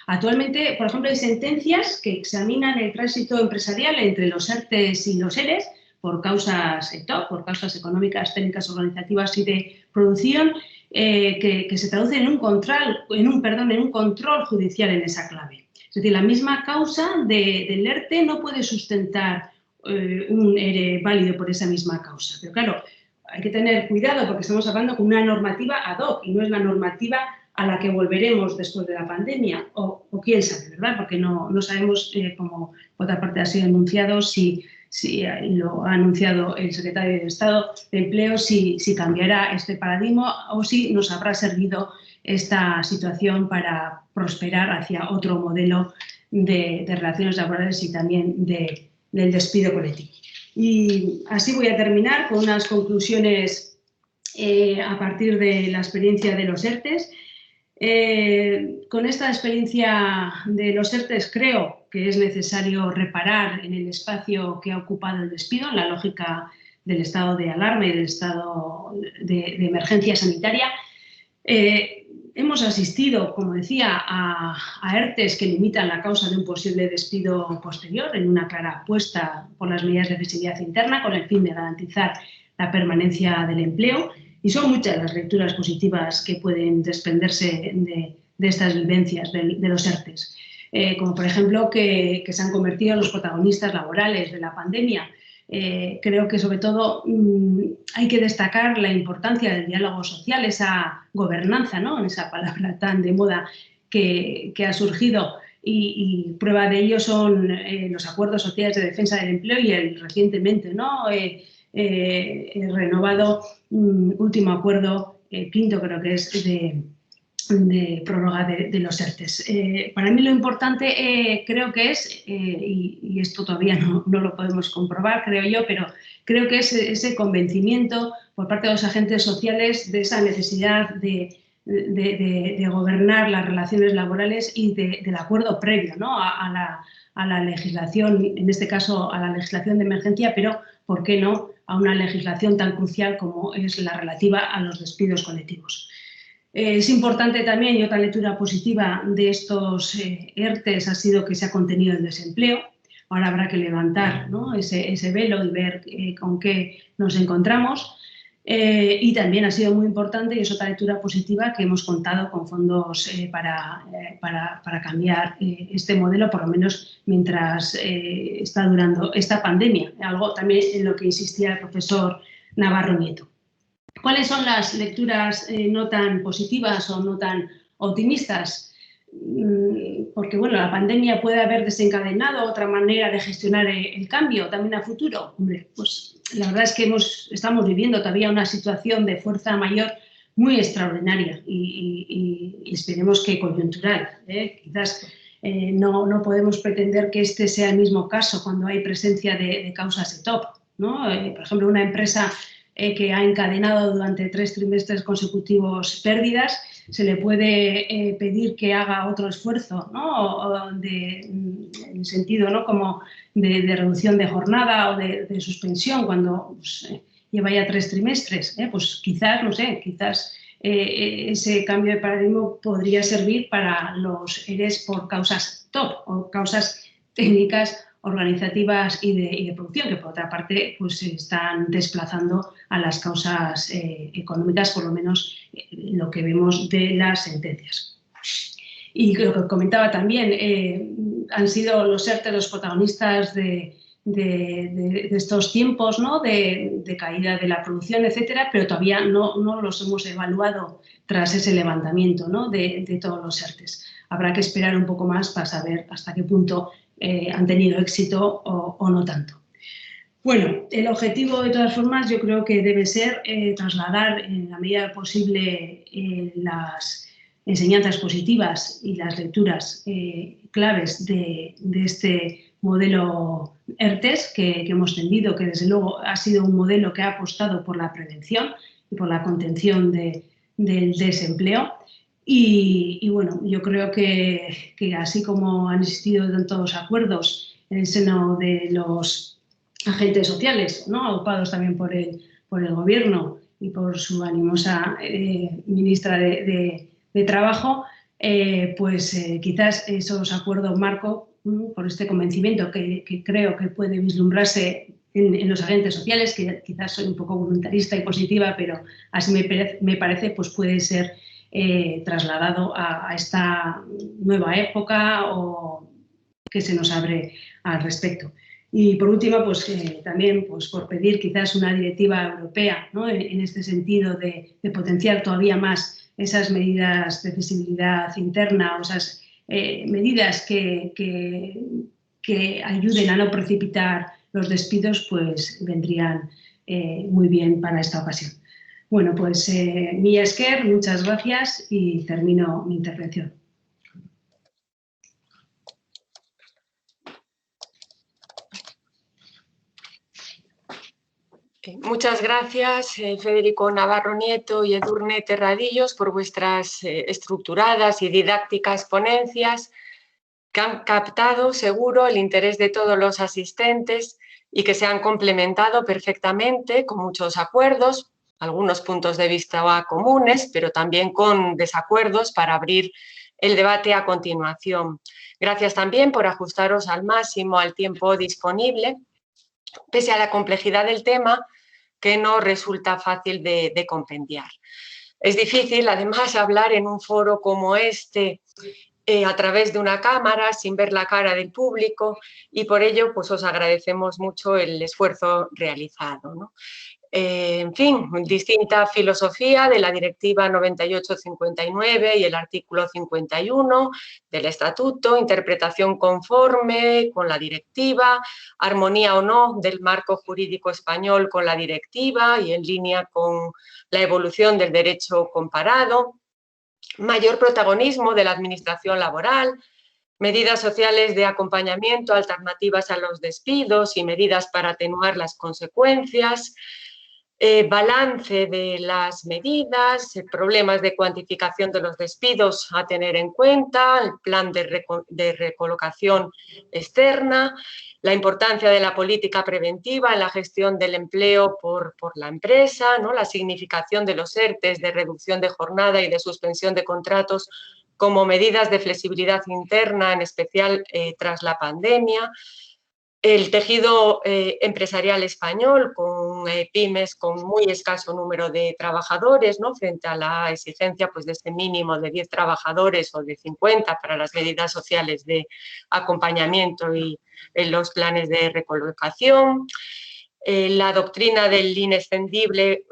Actualmente, por ejemplo, hay sentencias que examinan el tránsito empresarial entre los ERTEs y los ERES por causas por causas económicas, técnicas, organizativas y de producción, que se traducen en un control judicial en esa clave. Es decir, la misma causa del ERTE no puede sustentar un ERE válido por esa misma causa. Pero claro, hay que tener cuidado porque estamos hablando con una normativa ad hoc y no es la normativa a la que volveremos después de la pandemia, o quién sabe, ¿verdad? Porque no sabemos, como por otra parte ha sido anunciado, si lo ha anunciado el secretario de Estado de Empleo, si cambiará este paradigma o si nos habrá servido esta situación para prosperar hacia otro modelo de relaciones laborales y también del despido colectivo. Y así voy a terminar con unas conclusiones a partir de la experiencia de los ERTEs. Con esta experiencia de los ERTEs creo que es necesario reparar en el espacio que ha ocupado el despido, en la lógica del estado de alarma y del estado de emergencia sanitaria. Hemos asistido, como decía, a ERTEs que limitan la causa de un posible despido posterior en una clara apuesta por las medidas de flexibilidad interna con el fin de garantizar la permanencia del empleo. Y son muchas las lecturas positivas que pueden desprenderse de estas vivencias de los ERTEs. Como por ejemplo que se han convertido en los protagonistas laborales de la pandemia. Creo que sobre todo hay que destacar la importancia del diálogo social, esa gobernanza, ¿no?, esa palabra tan de moda que ha surgido, y prueba de ello son los acuerdos sociales de defensa del empleo y el recientemente, ¿no?, renovado último acuerdo, quinto creo que es, de prórroga de los ERTEs. Para mí lo importante creo que es, y esto todavía no lo podemos comprobar, creo yo, pero creo que es ese convencimiento por parte de los agentes sociales de esa necesidad de gobernar las relaciones laborales y del acuerdo previo, ¿no?, a la legislación, en este caso a la legislación de emergencia, pero, ¿por qué no?, a una legislación tan crucial como es la relativa a los despidos colectivos. Es importante también, y otra lectura positiva de estos ERTEs ha sido que se ha contenido el desempleo. Ahora habrá que levantar, ¿no?, ese velo y ver con qué nos encontramos. Y también ha sido muy importante, y es otra lectura positiva, que hemos contado con fondos para cambiar este modelo, por lo menos mientras está durando esta pandemia, algo también en lo que insistía el profesor Navarro Nieto. ¿Cuáles son las lecturas no tan positivas o no tan optimistas? Porque, bueno, la pandemia puede haber desencadenado otra manera de gestionar el cambio también a futuro. Hombre, pues la verdad es que estamos viviendo todavía una situación de fuerza mayor muy extraordinaria y esperemos que coyuntural. Quizás no podemos pretender que este sea el mismo caso cuando hay presencia de causas de top, ¿no? Por ejemplo, una empresa que ha encadenado durante 3 trimestres consecutivos pérdidas, se le puede pedir que haga otro esfuerzo, ¿no?, en el sentido, ¿no?, como de reducción de jornada o de suspensión cuando pues, lleva ya 3 trimestres. Pues quizás, no sé, quizás ese cambio de paradigma podría servir para los ERES por causas top o causas técnicas, organizativas y de producción, que por otra parte pues se están desplazando a las causas económicas, por lo menos lo que vemos de las sentencias. Y lo que comentaba también, han sido los ERTE los protagonistas de estos tiempos, ¿no?, de caída de la producción, etcétera, pero todavía no los hemos evaluado tras ese levantamiento, ¿no?, de todos los ERTEs. Habrá que esperar un poco más para saber hasta qué punto han tenido éxito o no tanto. Bueno, el objetivo de todas formas yo creo que debe ser trasladar en la medida posible las enseñanzas positivas y las lecturas claves de este modelo ERTES que hemos tendido, que desde luego ha sido un modelo que ha apostado por la prevención y por la contención del desempleo. Y bueno, yo creo que así como han existido tantos acuerdos en el seno de los agentes sociales, ¿no?, agrupados también por el Gobierno y por su animosa ministra de Trabajo, quizás esos acuerdos marco, por este convencimiento que creo que puede vislumbrarse en los agentes sociales, que quizás soy un poco voluntarista y positiva, pero así me parece, pues puede ser trasladado a esta nueva época o que se nos abre al respecto. Y por último, pues también pues, por pedir quizás una directiva europea, ¿no?, en este sentido de potenciar todavía más esas medidas de accesibilidad interna o esas medidas que ayuden a no precipitar los despidos, pues vendrían muy bien para esta ocasión. Bueno, pues mila esker, muchas gracias y termino mi intervención. Muchas gracias, Federico Navarro Nieto y Edurne Terradillos, por vuestras estructuradas y didácticas ponencias que han captado, seguro, el interés de todos los asistentes y que se han complementado perfectamente con muchos acuerdos, algunos puntos de vista comunes, pero también con desacuerdos para abrir el debate a continuación. Gracias también por ajustaros al máximo al tiempo disponible, pese a la complejidad del tema, que no resulta fácil de compendiar. Es difícil, además, hablar en un foro como este a través de una cámara, sin ver la cara del público, y por ello pues, os agradecemos mucho el esfuerzo realizado, ¿no? En fin, distinta filosofía de la Directiva 98/59 y el artículo 51 del Estatuto, interpretación conforme con la Directiva, armonía o no del marco jurídico español con la Directiva y en línea con la evolución del derecho comparado, mayor protagonismo de la administración laboral, medidas sociales de acompañamiento, alternativas a los despidos y medidas para atenuar las consecuencias, balance de las medidas, problemas de cuantificación de los despidos a tener en cuenta, el plan de recolocación externa, la importancia de la política preventiva en la gestión del empleo por la empresa, ¿no? La significación de los ERTEs, de reducción de jornada y de suspensión de contratos como medidas de flexibilidad interna, en especial tras la pandemia. El tejido empresarial español, con pymes con muy escaso número de trabajadores, ¿no? Frente a la exigencia pues, de este mínimo de 10 trabajadores o de 50 para las medidas sociales de acompañamiento y en los planes de recolocación. La doctrina del inescindible,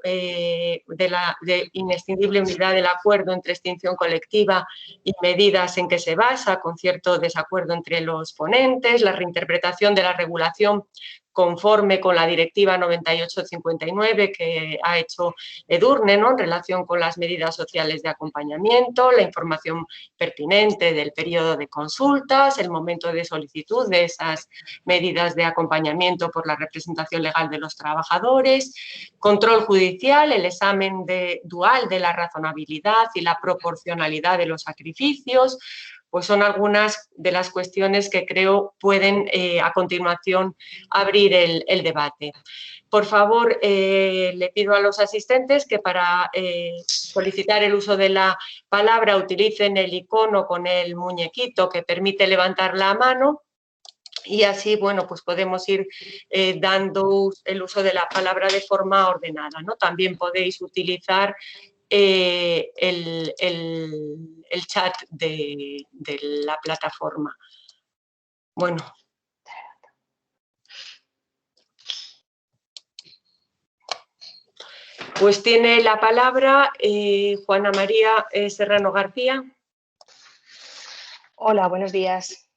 inescindible unidad del acuerdo entre extinción colectiva y medidas en que se basa, con cierto desacuerdo entre los ponentes, la reinterpretación de la regulación conforme con la Directiva 98/59 que ha hecho Edurne, ¿no? En relación con las medidas sociales de acompañamiento, la información pertinente del periodo de consultas, el momento de solicitud de esas medidas de acompañamiento por la representación legal de los trabajadores, control judicial, el examen dual de la razonabilidad y la proporcionalidad de los sacrificios, pues son algunas de las cuestiones que creo pueden a continuación abrir el debate. Por favor, le pido a los asistentes que para solicitar el uso de la palabra utilicen el icono con el muñequito que permite levantar la mano. Y así, bueno, pues podemos ir dando el uso de la palabra de forma ordenada, ¿no? También podéis utilizar el chat de la plataforma. Bueno. Pues tiene la palabra Juana María Serrano García. Hola, buenos días.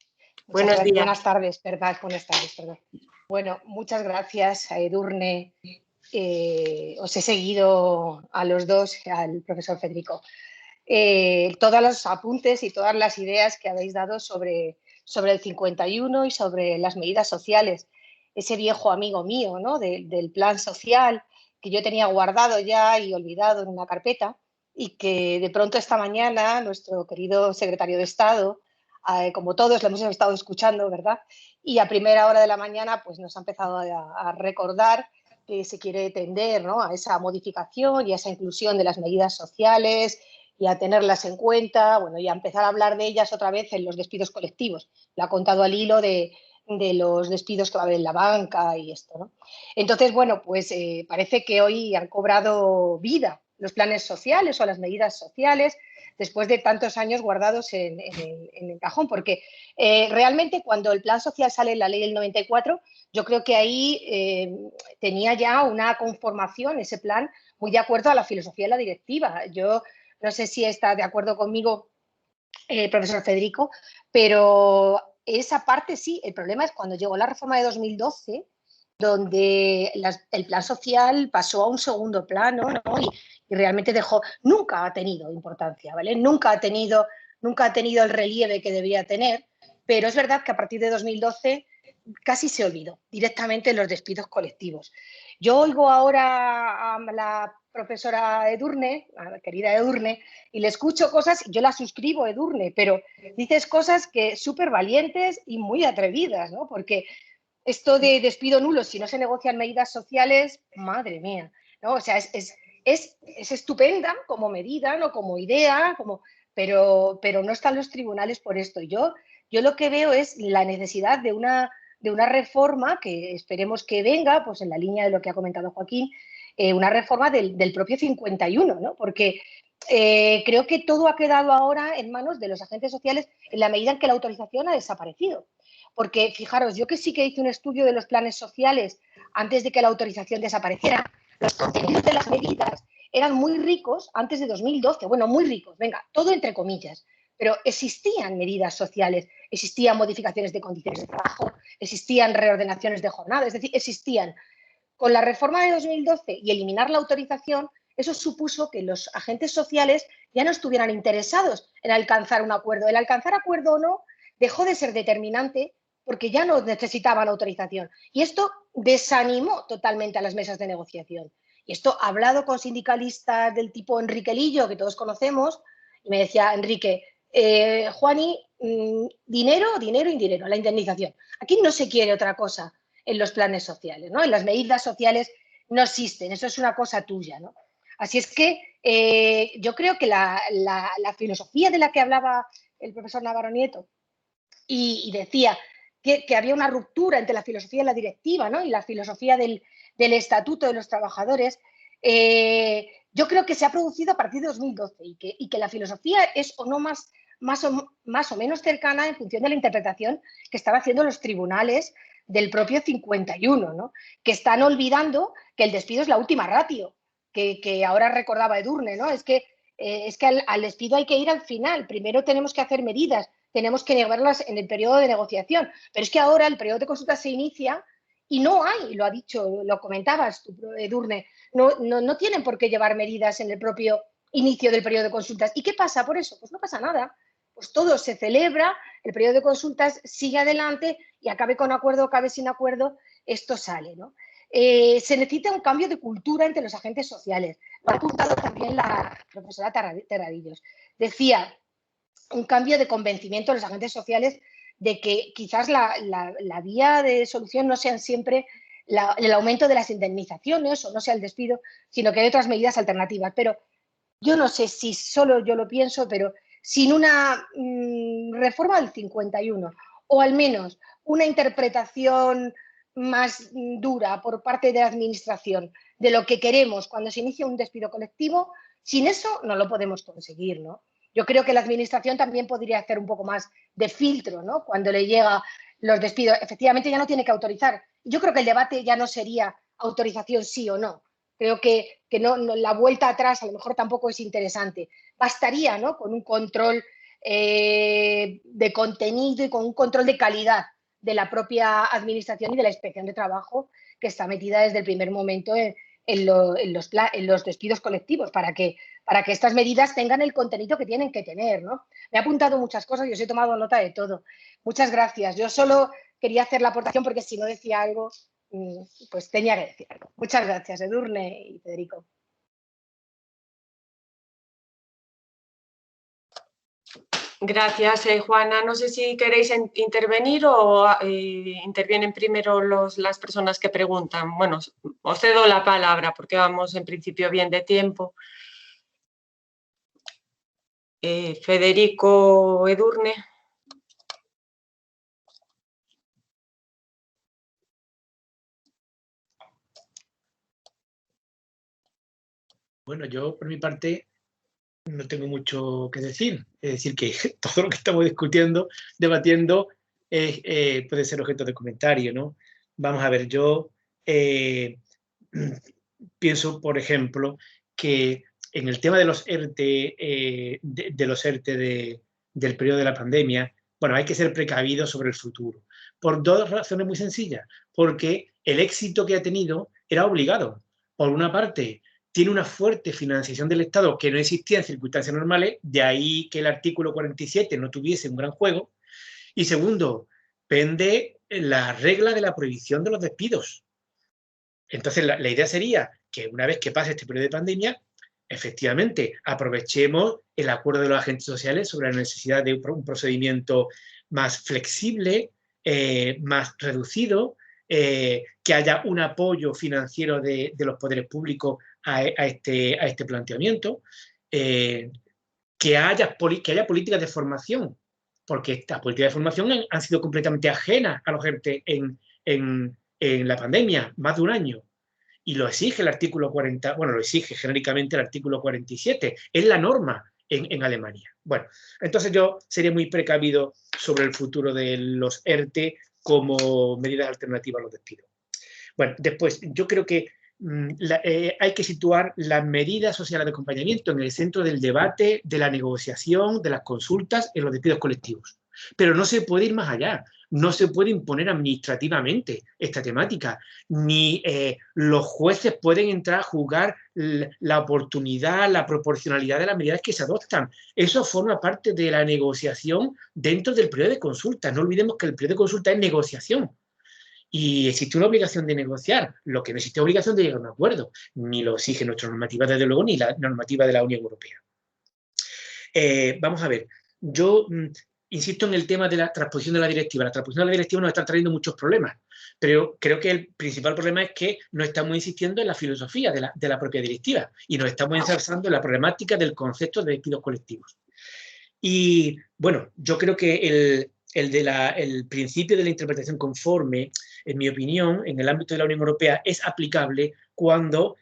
Buenos días. Buenas tardes, buenas tardes, perdón. Bueno, muchas gracias a Edurne. Os he seguido a los dos, al profesor Federico. Todos los apuntes y todas las ideas que habéis dado sobre el 51 y sobre las medidas sociales. Ese viejo amigo mío, ¿no? del plan social que yo tenía guardado ya y olvidado en una carpeta y que de pronto esta mañana nuestro querido secretario de Estado, como todos lo hemos estado escuchando, ¿verdad? Y a primera hora de la mañana pues nos ha empezado a recordar que se quiere tender, ¿no? a esa modificación y a esa inclusión de las medidas sociales y a tenerlas en cuenta, bueno, y a empezar a hablar de ellas otra vez en los despidos colectivos. Lo ha contado al hilo de los despidos que va a haber en la banca y esto, ¿no? Entonces, bueno, pues parece que hoy han cobrado vida los planes sociales o las medidas sociales después de tantos años guardados en el cajón, porque realmente cuando el plan social sale en la ley del 94, yo creo que ahí tenía ya una conformación, ese plan, muy de acuerdo a la filosofía de la directiva. Yo no sé si está de acuerdo conmigo profesor Federico, pero esa parte sí. El problema es cuando llegó la reforma de 2012, donde el plan social pasó a un segundo plano, ¿no? y realmente nunca ha tenido importancia, ¿vale? Nunca ha tenido el relieve que debería tener, pero es verdad que a partir de 2012 casi se olvidó directamente los despidos colectivos. Yo oigo ahora a la profesora Edurne, a la querida Edurne, y le escucho cosas, yo la suscribo, Edurne, pero dices cosas que súper valientes y muy atrevidas, ¿no? Porque esto de despido nulo, si no se negocian medidas sociales, madre mía, ¿no? O sea, es estupenda como medida, ¿no? Como idea, pero no están los tribunales por esto. Yo lo que veo es la necesidad de una reforma que esperemos que venga, pues en la línea de lo que ha comentado Joaquín, una reforma del propio 51, ¿no? Porque creo que todo ha quedado ahora en manos de los agentes sociales en la medida en que la autorización ha desaparecido. Porque, fijaros, yo que sí que hice un estudio de los planes sociales antes de que la autorización desapareciera, los contenidos de las medidas eran muy ricos antes de 2012, bueno, muy ricos, venga, todo entre comillas, pero existían medidas sociales, existían modificaciones de condiciones de trabajo, existían reordenaciones de jornada, es decir, existían. Con la reforma de 2012 y eliminar la autorización, eso supuso que los agentes sociales ya no estuvieran interesados en alcanzar un acuerdo. El alcanzar acuerdo o no dejó de ser determinante porque ya no necesitaban autorización. Y esto desanimó totalmente a las mesas de negociación. Y esto, hablado con sindicalistas del tipo Enrique Lillo, que todos conocemos, y me decía, Enrique, Juani, dinero, la indemnización. Aquí no se quiere otra cosa en los planes sociales, ¿no? En las medidas sociales no existen, eso es una cosa tuya, ¿no? Así es que yo creo que la filosofía de la que hablaba el profesor Navarro Nieto y decía que había una ruptura entre la filosofía de la directiva, ¿no? Y la filosofía del Estatuto de los Trabajadores, yo creo que se ha producido a partir de 2012 y que la filosofía es o no más o menos cercana en función de la interpretación que están haciendo los tribunales del propio 51, ¿no? Que están olvidando que el despido es la última ratio, que ahora recordaba Edurne, ¿no? Es que al despido hay que ir al final. Primero tenemos que hacer medidas, tenemos que llevarlas en el periodo de negociación. Pero es que ahora el periodo de consulta se inicia y no hay, lo ha dicho, lo comentabas tú, Edurne, no tienen por qué llevar medidas en el propio inicio del periodo de consultas. ¿Y qué pasa por eso? Pues no pasa nada. Pues todo se celebra, el periodo de consultas sigue adelante y acabe con acuerdo, acabe sin acuerdo, esto sale, ¿no? Se necesita un cambio de cultura entre los agentes sociales. Lo ha apuntado también la profesora Terradillos. Decía, un cambio de convencimiento de los agentes sociales de que quizás la vía de solución no sean siempre el aumento de las indemnizaciones o no sea el despido, sino que hay otras medidas alternativas. Pero yo no sé si solo yo lo pienso, pero sin una reforma del 51 o al menos una interpretación más dura por parte de la administración de lo que queremos cuando se inicia un despido colectivo, sin eso no lo podemos conseguir, ¿no? Yo creo que la administración también podría hacer un poco más de filtro, ¿no? Cuando le llega los despidos. Efectivamente ya no tiene que autorizar. Yo creo que el debate ya no sería autorización sí o no. Creo que la vuelta atrás a lo mejor tampoco es interesante. Bastaría, ¿no? Con un control de contenido y con un control de calidad de la propia administración y de la inspección de trabajo que está metida desde el primer momento en los despidos colectivos para que estas medidas tengan el contenido que tienen que tener, ¿no? Me he apuntado muchas cosas y os he tomado nota de todo. Muchas gracias. Yo solo quería hacer la aportación porque si no decía algo, pues tenía que decir algo. Muchas gracias, Edurne y Federico. Gracias, Juana. No sé si queréis intervenir o intervienen primero las personas que preguntan. Bueno, os cedo la palabra porque vamos en principio bien de tiempo. Federico, Edurne. Bueno, yo por mi parte no tengo mucho que decir. Es decir, que todo lo que estamos discutiendo, debatiendo, puede ser objeto de comentario, ¿no? Vamos a ver, yo pienso, por ejemplo, que en el tema de los ERTE, del periodo de la pandemia, bueno, hay que ser precavidos sobre el futuro, por dos razones muy sencillas. Porque el éxito que ha tenido era obligado. Por una parte, tiene una fuerte financiación del Estado que no existía en circunstancias normales, de ahí que el artículo 47 no tuviese un gran juego. Y segundo, pende la regla de la prohibición de los despidos. Entonces, la idea sería que una vez que pase este periodo de pandemia, efectivamente, aprovechemos el acuerdo de los agentes sociales sobre la necesidad de un procedimiento más flexible, más reducido, que haya un apoyo financiero de los poderes públicos a este planteamiento, que haya políticas de formación, porque estas políticas de formación han sido completamente ajenas a los ERTE en la pandemia, más de un año. Y lo exige el artículo 40, bueno, lo exige genéricamente el artículo 47, es la norma en Alemania. Bueno, entonces yo sería muy precavido sobre el futuro de los ERTE como medidas alternativas a los despidos. Bueno, después, yo creo que hay que situar las medidas sociales de acompañamiento en el centro del debate, de la negociación, de las consultas en los despidos colectivos. Pero no se puede ir más allá. no se puede imponer administrativamente esta temática, ni los jueces pueden entrar a juzgar la oportunidad, la proporcionalidad de las medidas que se adoptan. Eso forma parte de la negociación dentro del periodo de consulta. No olvidemos que el periodo de consulta es negociación. Y existe una obligación de negociar, lo que no existe obligación de llegar a un acuerdo, ni lo exige nuestra normativa, desde luego, ni la normativa de la Unión Europea. Vamos a ver, yo insisto en el tema de la transposición de la directiva. La transposición de la directiva nos está trayendo muchos problemas, pero creo que el principal problema es que no estamos insistiendo en la filosofía de la propia directiva y nos estamos ensalzando en la problemática del concepto de despidos colectivos. Y bueno, yo creo que el principio de la interpretación conforme, en mi opinión, en el ámbito de la Unión Europea es aplicable cuando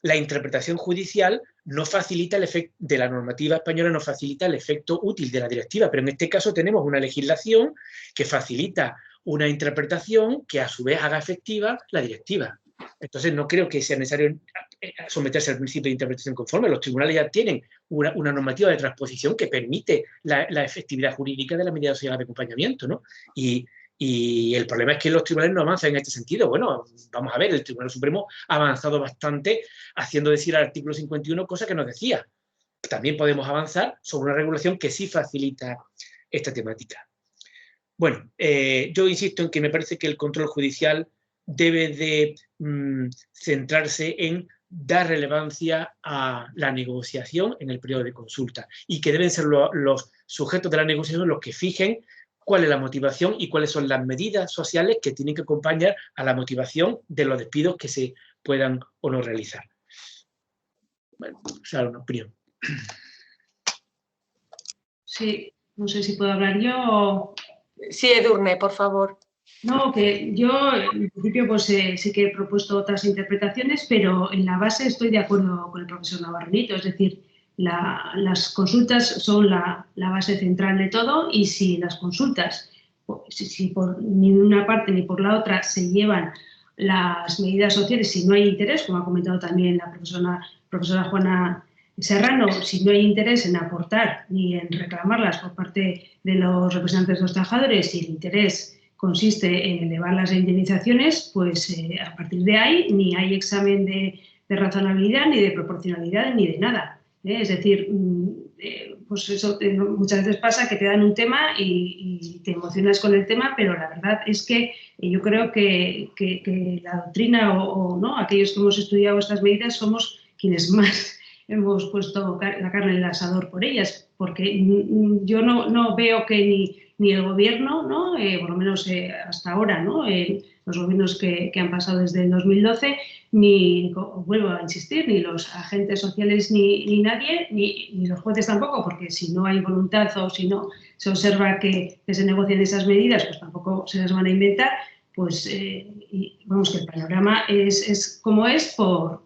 la interpretación judicial no facilita el efecto de la normativa española, no facilita el efecto útil de la directiva, pero en este caso tenemos una legislación que facilita una interpretación que a su vez haga efectiva la directiva. Entonces no creo que sea necesario someterse al principio de interpretación conforme. Los tribunales ya tienen una normativa de transposición que permite la efectividad jurídica de la medida social de acompañamiento, ¿no? Y el problema es que los tribunales no avanzan en este sentido. Bueno, vamos a ver, el Tribunal Supremo ha avanzado bastante haciendo decir al artículo 51 cosas que nos decía. También podemos avanzar sobre una regulación que sí facilita esta temática. Bueno, yo insisto en que me parece que el control judicial debe de centrarse en dar relevancia a la negociación en el periodo de consulta y que deben ser los sujetos de la negociación los que fijen cuál es la motivación y cuáles son las medidas sociales que tienen que acompañar a la motivación de los despidos que se puedan o no realizar. Bueno, esa es una opinión. Sí, no sé si puedo hablar yo o... Sí, Edurne, por favor. No, que yo en principio pues sí que he propuesto otras interpretaciones, pero en la base estoy de acuerdo con el profesor Navarronito, es decir, las consultas son la base central de todo y si las consultas, si por ni de una parte ni por la otra se llevan las medidas sociales, si no hay interés, como ha comentado también la profesora Juana Serrano, si no hay interés en aportar ni en reclamarlas por parte de los representantes de los trabajadores, si el interés consiste en elevar las indemnizaciones, pues a partir de ahí ni hay examen de razonabilidad, ni de proporcionalidad, ni de nada. Es decir, pues eso muchas veces pasa que te dan un tema y te emocionas con el tema, pero la verdad es que yo creo que la doctrina o no, aquellos que hemos estudiado estas medidas somos quienes más hemos puesto la carne en el asador por ellas, porque yo no veo que ni el gobierno, ¿no? Por lo menos hasta ahora, ¿no? Los gobiernos que han pasado desde el 2012, ni, vuelvo a insistir, ni los agentes sociales ni nadie, ni los jueces tampoco, porque si no hay voluntad o si no se observa que se negocian esas medidas, pues tampoco se las van a inventar, pues vamos, que el panorama es como es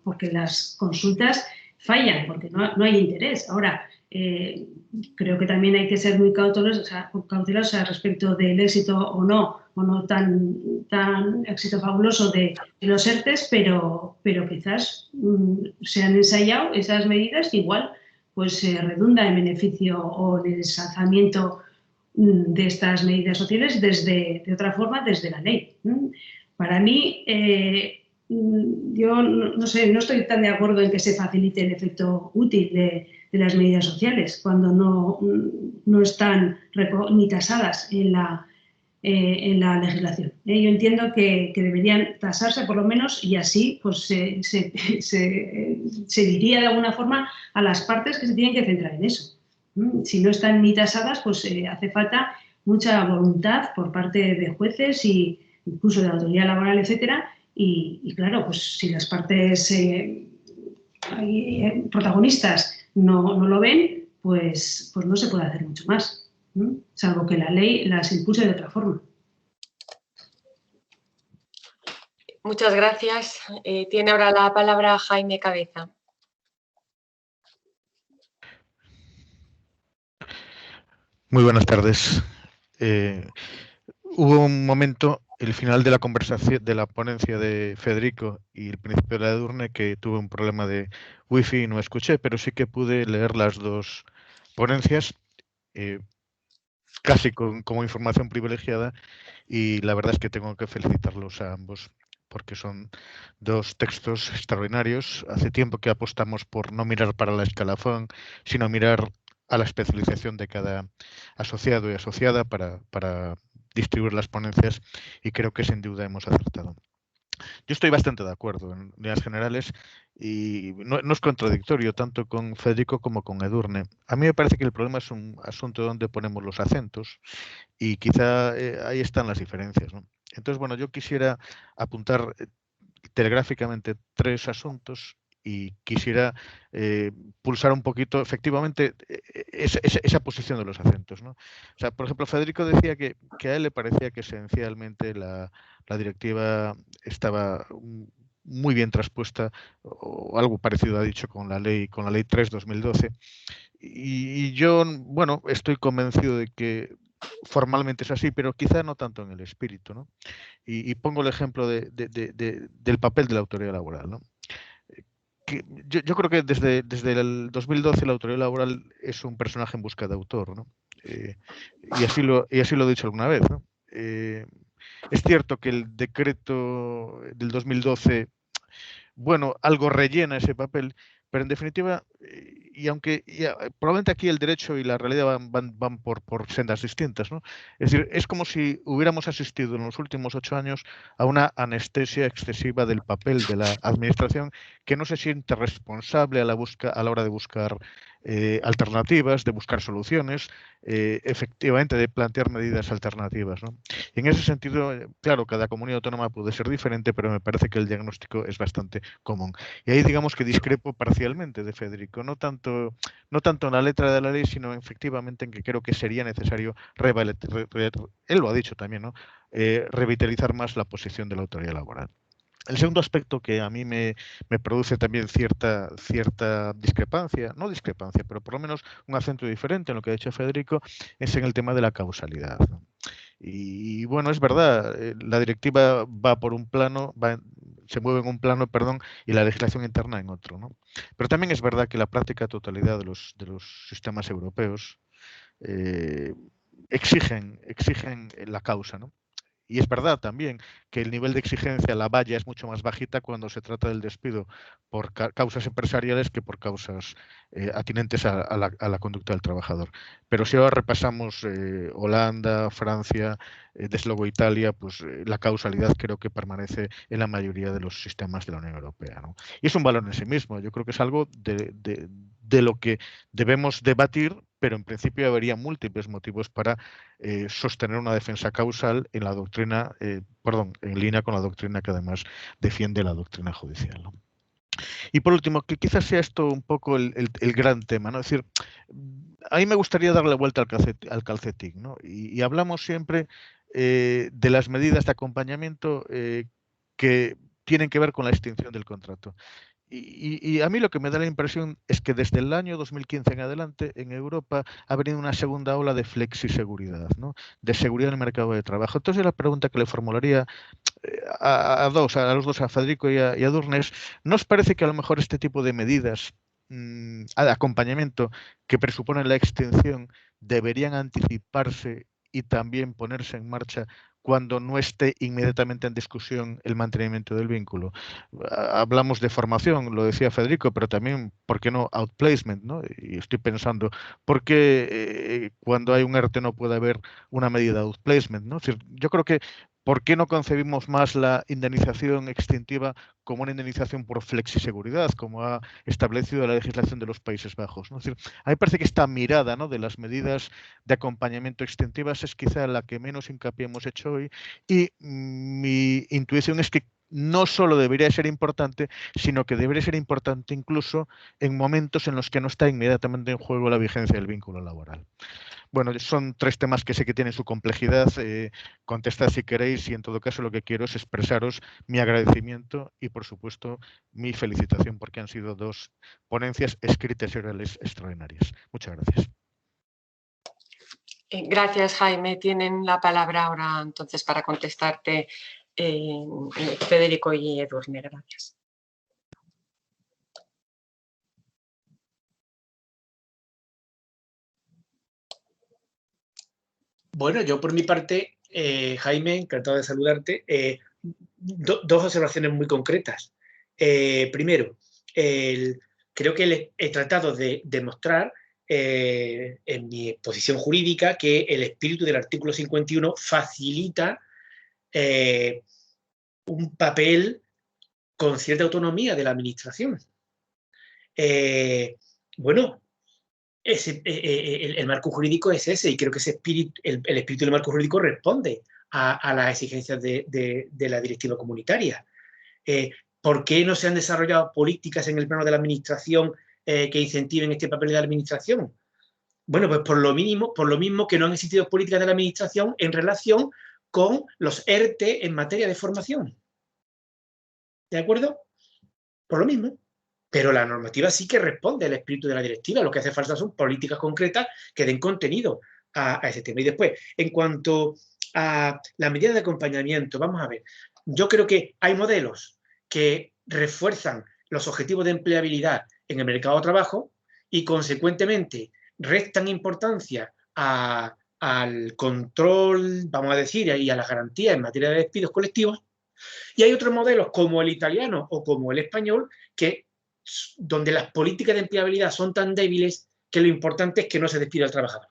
porque las consultas fallan, porque no hay interés. Ahora, creo que también hay que ser muy cautelosos respecto del éxito o no tan éxito fabuloso de los ERTEs, pero quizás se han ensayado esas medidas, igual pues redunda en beneficio o en el ensalzamiento de estas medidas sociales de otra forma, desde la ley. Para mí, yo no sé, no estoy tan de acuerdo en que se facilite el efecto útil de las medidas sociales cuando no están ni tasadas en la legislación. Yo entiendo que deberían tasarse por lo menos y así pues se diría de alguna forma a las partes que se tienen que centrar en eso. Si no están ni tasadas, pues hace falta mucha voluntad por parte de jueces e incluso de la autoridad laboral, etcétera. Y claro, pues si las partes protagonistas no lo ven, pues no se puede hacer mucho más, ¿no? Salvo que la ley las impulse de otra forma. Muchas gracias. Tiene ahora la palabra Jaime Cabeza. Muy buenas tardes. Hubo un momento, el final de la conversación, de la ponencia de Federico y el principio de la Edurne, que tuve un problema de wifi y no escuché, pero sí que pude leer las dos ponencias. casi como información privilegiada, y la verdad es que tengo que felicitarlos a ambos porque son dos textos extraordinarios. Hace tiempo que apostamos por no mirar para la escalafón, sino mirar a la especialización de cada asociado y asociada para distribuir las ponencias, y creo que sin duda hemos acertado. Yo estoy bastante de acuerdo en líneas generales, y no es contradictorio tanto con Federico como con Edurne. A mí me parece que el problema es un asunto donde ponemos los acentos, y quizá ahí están las diferencias, ¿no? Entonces, bueno, yo quisiera apuntar telegráficamente tres asuntos, y quisiera pulsar un poquito, efectivamente, esa posición de los acentos, ¿no? O sea, por ejemplo, Federico decía que a él le parecía que esencialmente la directiva estaba muy bien traspuesta, o algo parecido ha dicho con la ley 3/2012, y yo, bueno, estoy convencido de que formalmente es así, pero quizá no tanto en el espíritu, ¿no? Y pongo el ejemplo del papel de la autoridad laboral, ¿no? Yo creo que desde el 2012 la autoridad laboral es un personaje en busca de autor, ¿no? Eh, y así lo he dicho alguna vez, ¿no? Es cierto que el decreto del 2012, bueno, algo rellena ese papel, pero en definitiva, probablemente aquí el derecho y la realidad van por sendas distintas, ¿no? Es decir, es como si hubiéramos asistido en los últimos 8 años a una anestesia excesiva del papel de la administración, que no se siente responsable a la hora de buscar alternativas, de buscar soluciones, efectivamente de plantear medidas alternativas, ¿no? En ese sentido, claro, cada comunidad autónoma puede ser diferente, pero me parece que el diagnóstico es bastante común. Y ahí digamos que discrepo parcialmente de Federico, no tanto en la letra de la ley, sino efectivamente en que creo que sería necesario, él lo ha dicho también, ¿no? Revitalizar más la posición de la autoridad laboral. El segundo aspecto que a mí me produce también cierta discrepancia, no discrepancia, pero por lo menos un acento diferente en lo que ha dicho Federico, es en el tema de la causalidad, ¿no? Y bueno, es verdad, la directiva va por un plano, se mueve en un plano, perdón, y la legislación interna en otro, ¿no? Pero también es verdad que la práctica totalidad de los sistemas europeos eh, exigen la causa, ¿no? Y es verdad también que el nivel de exigencia, la valla es mucho más bajita cuando se trata del despido por causas empresariales que por causas atinentes a la conducta del trabajador. Pero si ahora repasamos Holanda, Francia, desde luego Italia, pues la causalidad creo que permanece en la mayoría de los sistemas de la Unión Europea, ¿no? Y es un valor en sí mismo. Yo creo que es algo de lo que debemos debatir, pero en principio habría múltiples motivos para sostener una defensa causal en la doctrina, en línea con la doctrina que además defiende la doctrina judicial, ¿no? Y por último, que quizás sea esto un poco el gran tema, ¿no? Es decir, a mí me gustaría darle vuelta al calcetín, ¿no? Y hablamos siempre de las medidas de acompañamiento que tienen que ver con la extinción del contrato. Y a mí lo que me da la impresión es que desde el año 2015 en adelante en Europa ha venido una segunda ola de flexiseguridad, ¿no? De seguridad en el mercado de trabajo. Entonces la pregunta que le formularía a los dos, a Federico y a Durnes, ¿no os parece que a lo mejor este tipo de medidas de acompañamiento que presuponen la extinción deberían anticiparse y también ponerse en marcha cuando no esté inmediatamente en discusión el mantenimiento del vínculo? Hablamos de formación, lo decía Federico, pero también, ¿por qué no outplacement, ¿no? Y estoy pensando, ¿por qué cuando hay un ERTE no puede haber una medida de outplacement, ¿no? Es decir, yo creo que ¿por qué no concebimos más la indemnización extintiva como una indemnización por flexiseguridad, como ha establecido la legislación de los Países Bajos, ¿no? Es decir, a mí me parece que esta mirada, ¿no?, de las medidas de acompañamiento extintivas es quizá la que menos hincapié hemos hecho hoy, y mi intuición es que no solo debería ser importante, sino que debería ser importante incluso en momentos en los que no está inmediatamente en juego la vigencia del vínculo laboral. Bueno, son tres temas que sé que tienen su complejidad. Contestad si queréis, y en todo caso lo que quiero es expresaros mi agradecimiento y, por supuesto, mi felicitación, porque han sido dos ponencias escritas y orales extraordinarias. Muchas gracias. Gracias, Jaime. Tienen la palabra ahora entonces para contestarte Federico y Edurne. Gracias. Bueno, yo por mi parte, Jaime, encantado de saludarte, dos observaciones muy concretas. Primero, creo que he tratado de demostrar en mi exposición jurídica que el espíritu del artículo 51 facilita un papel con cierta autonomía de la administración. Bueno, el marco jurídico es ese, y creo que ese espíritu, el espíritu del marco jurídico responde a las exigencias de la directiva comunitaria. ¿Por qué no se han desarrollado políticas en el plano de la administración que incentiven este papel de la administración? Bueno, pues por lo mismo que no han existido políticas de la administración en relación con los ERTE en materia de formación. ¿De acuerdo? Por lo mismo. Pero la normativa sí que responde al espíritu de la directiva. Lo que hace falta son políticas concretas que den contenido a ese tema. Y después, en cuanto a la medida de acompañamiento, vamos a ver. Yo creo que hay modelos que refuerzan los objetivos de empleabilidad en el mercado de trabajo y, consecuentemente, restan importancia al control, vamos a decir, y a las garantías en materia de despidos colectivos. Y hay otros modelos, como el italiano o como el español, donde las políticas de empleabilidad son tan débiles que lo importante es que no se despida al trabajador.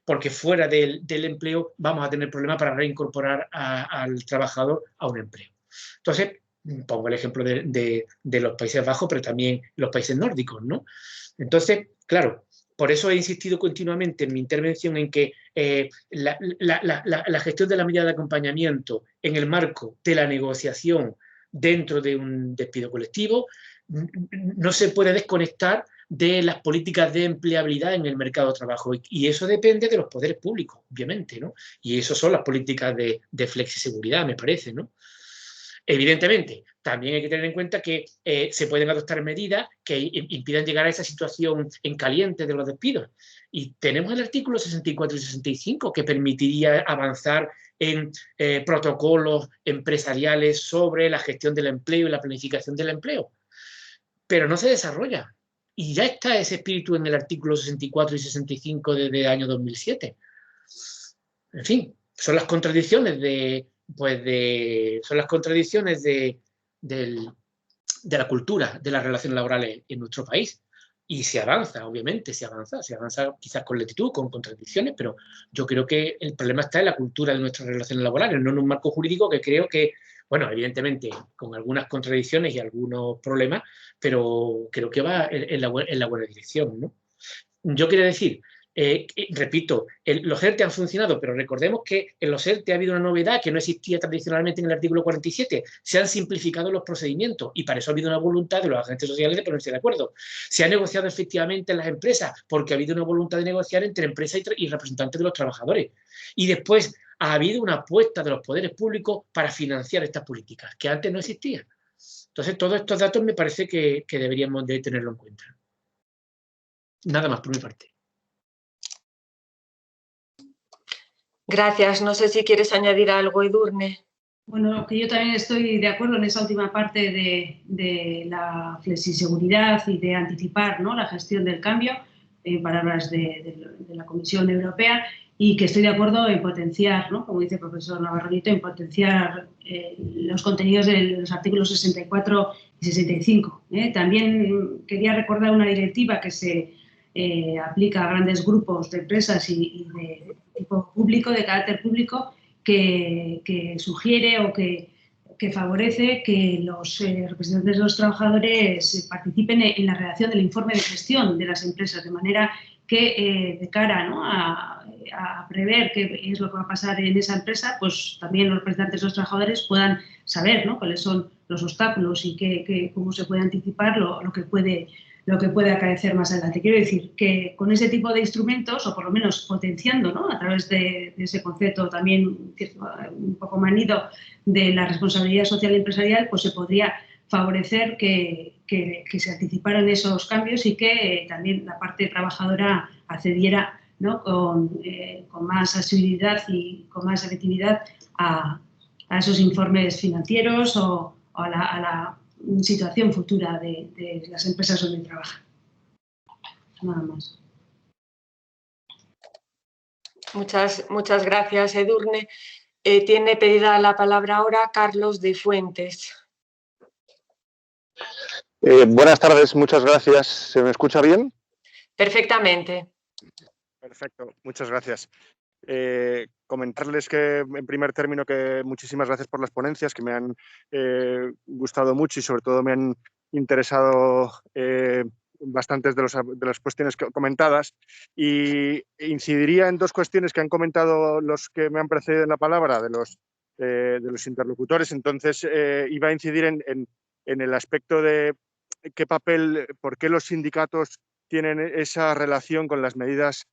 Porque fuera del empleo vamos a tener problemas para reincorporar al trabajador a un empleo. Entonces, pongo el ejemplo de los Países Bajos, pero también los países nórdicos, ¿no? Entonces, claro, por eso he insistido continuamente en mi intervención en que la gestión de la medida de acompañamiento en el marco de la negociación dentro de un despido colectivo no se puede desconectar de las políticas de empleabilidad en el mercado de trabajo, y eso depende de los poderes públicos, obviamente, ¿no? Y eso son las políticas de flexiseguridad, me parece, ¿no? Evidentemente, también hay que tener en cuenta que se pueden adoptar medidas que impidan llegar a esa situación en caliente de los despidos. Y tenemos el artículo 64 y 65 que permitiría avanzar en protocolos empresariales sobre la gestión del empleo y la planificación del empleo. Pero no se desarrolla. Y ya está ese espíritu en el artículo 64 y 65 desde el año 2007. En fin, son las contradicciones de la cultura de las relaciones laborales en nuestro país. Y se avanza, obviamente, se avanza quizás con lentitud, con contradicciones, pero yo creo que el problema está en la cultura de nuestras relaciones laborales, no en un marco jurídico que creo que, bueno, evidentemente, con algunas contradicciones y algunos problemas, pero creo que va en la buena dirección, ¿no? Yo quiero decir, repito, los ERTE han funcionado, pero recordemos que en los ERTE ha habido una novedad que no existía tradicionalmente en el artículo 47. Se han simplificado los procedimientos y para eso ha habido una voluntad de los agentes sociales de ponerse de acuerdo. Se ha negociado efectivamente en las empresas porque ha habido una voluntad de negociar entre empresas y representantes de los trabajadores. Y después ha habido una apuesta de los poderes públicos para financiar estas políticas, que antes no existían. Entonces, todos estos datos me parece que deberíamos de tenerlo en cuenta. Nada más por mi parte. Gracias. No sé si quieres añadir algo, Edurne. Bueno, que yo también estoy de acuerdo en esa última parte de la flexiseguridad y de anticipar, ¿no?, la gestión del cambio, en palabras de la Comisión Europea, y que estoy de acuerdo en potenciar, ¿no?, como dice el profesor Navarro Nieto, en potenciar los contenidos de los artículos 64 y 65. También quería recordar una directiva que se aplica a grandes grupos de empresas y de tipo público, de carácter público, que sugiere o que favorece que los representantes de los trabajadores participen en la redacción del informe de gestión de las empresas, de manera que de cara, ¿no?, a prever qué es lo que va a pasar en esa empresa, pues también los representantes de los trabajadores puedan saber, ¿no?, cuáles son los obstáculos y cómo se puede anticipar lo que puede acaecer más adelante. Quiero decir que con ese tipo de instrumentos, o por lo menos potenciando, ¿no?, a través de ese concepto también un poco manido de la responsabilidad social empresarial, pues se podría favorecer que se anticiparan esos cambios y que también la parte trabajadora accediera, ¿no?, con más asiduidad y con más efectividad a esos informes financieros o a la situación futura de las empresas donde trabajan. Nada más. Muchas gracias, Edurne. Tiene pedida la palabra ahora Carlos de Fuentes. Buenas tardes, muchas gracias. ¿Se me escucha bien? Perfectamente. Perfecto, muchas gracias. Comentarles que, en primer término, que muchísimas gracias por las ponencias, que me han gustado mucho y sobre todo me han interesado bastantes de las cuestiones comentadas, y incidiría en dos cuestiones que han comentado los que me han precedido en la palabra de los interlocutores. Entonces, iba a incidir en el aspecto de qué papel, por qué los sindicatos tienen esa relación con las medidas